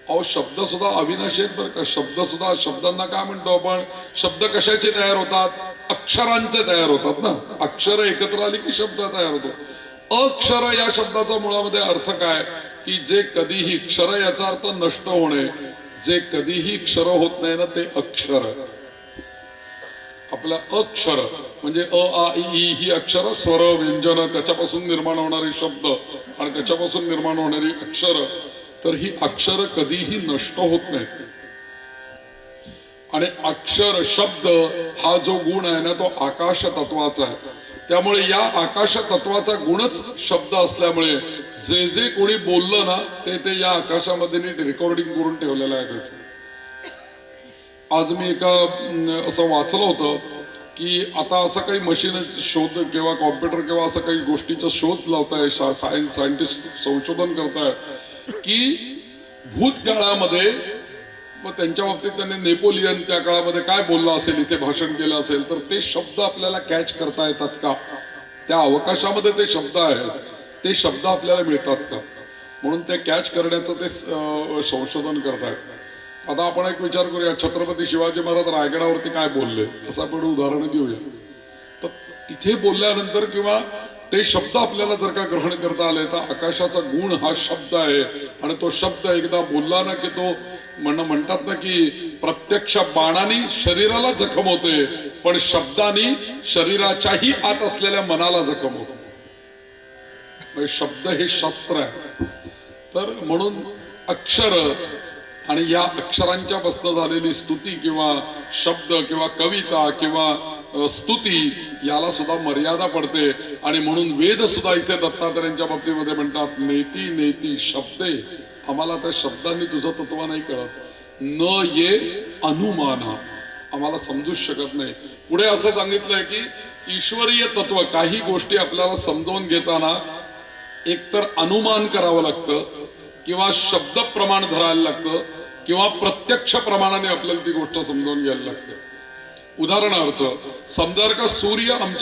अहो शब्द सुद्धा अविनाशी आहेत बरं का. शब्द सुद्धा, शब्दांना काय म्हणतो आपण, शब्द कशाचे तयार होतात, अक्षरांचे तयार होतात ना. अक्षर एकत्र आली की शब्द तयार होतो. अक्षर या शब्दाचा मुळामध्ये अर्थ काय की जे कधीही, क्षर याचा अर्थ नष्ट होणे, जे कधीही क्षर होत नाही ना ते अक्षर. आपलं अक्षर म्हणजे अ आ इ ही अक्षर, स्वर व्यंजन, त्याच्यापासून निर्माण होणारे शब्द आणि त्याच्यापासून निर्माण होणारी अक्षर, तर ही अक्षर कधीही नष्ट होत नाहीत. आणि अक्षर शब्द हा जो गुण आहे ना तो आकाश तत्वाचा आहे. त्यामुळे या आकाश तत्वाचा गुणच शब्द असल्यामुळे जे जे कोणी बोललं ना ते या आकाशामध्ये नीट रेकॉर्डिंग करून ठेवलेलं आहे त्याचं. आज मी एका असं वाचलं होतं की आता असं काही मशीन शोध किंवा कॉम्प्युटर किंवा असं काही गोष्टीचा शोध लावताय, सायंटिस्ट संशोधन करताय की भूतकाळामध्ये, मग त्यांच्या बाबतीत त्यांनी नेपोलियन त्या काळामध्ये काय बोलला असेल, इथे भाषण केलं असेल, तर ते शब्द आपल्याला कॅच करता येतात का, त्या अवकाशामध्ये ते शब्द आहेत, ते शब्द आपल्याला मिळतात का, म्हणून ते कॅच करण्याचं ते संशोधन करतायत. आता आपण एक विचार करूया, छत्रपती शिवाजी महाराज रायगडावरती काय बोलले असं आपण उदाहरण घेऊया. तर तिथे बोलल्यानंतर किंवा ते शब्द आपल्याला जर का ग्रहण करता आले तर आकाशाचा गुण हा शब्द आहे. आणि तो शब्द एकदा बोलला ना की तो म्हणतात ना की प्रत्यक्ष बाणाने शरीराला जखम होते, पण शब्दाने शरीराच्याही आत असलेल्या मनाला जखम होते. शब्द हे शस्त्र आहे. तर म्हणून अक्षर आणि या अक्षरांच्या पासून झालेली स्तुती किंवा शब्द किंवा कविता किंवा स्तुती याला सुद्धा मर्यादा पडते. आणि म्हणून वेद सुद्धा इथे दत्तात्रेयांच्या बाबतीमध्ये म्हणतात, नेती नेती शब्दे. आम्हाला त्या शब्दांनी तुझं तत्व नाही कळत, न ये अनुमाना, आम्हाला समजूच शकत नाही. पुढे असं सांगितलंय की ईश्वरीय तत्व, काही गोष्टी आपल्याला समजावून घेताना एकतर अनुमान करावं लागतं किंवा शब्द प्रमाण धरायला लागतं किंवा प्रत्यक्ष प्रमाणाने आपल्याला ती गोष्ट समजावून घ्यायला लागते. उदाहरणार्थ समजा का सूर्य आमच्या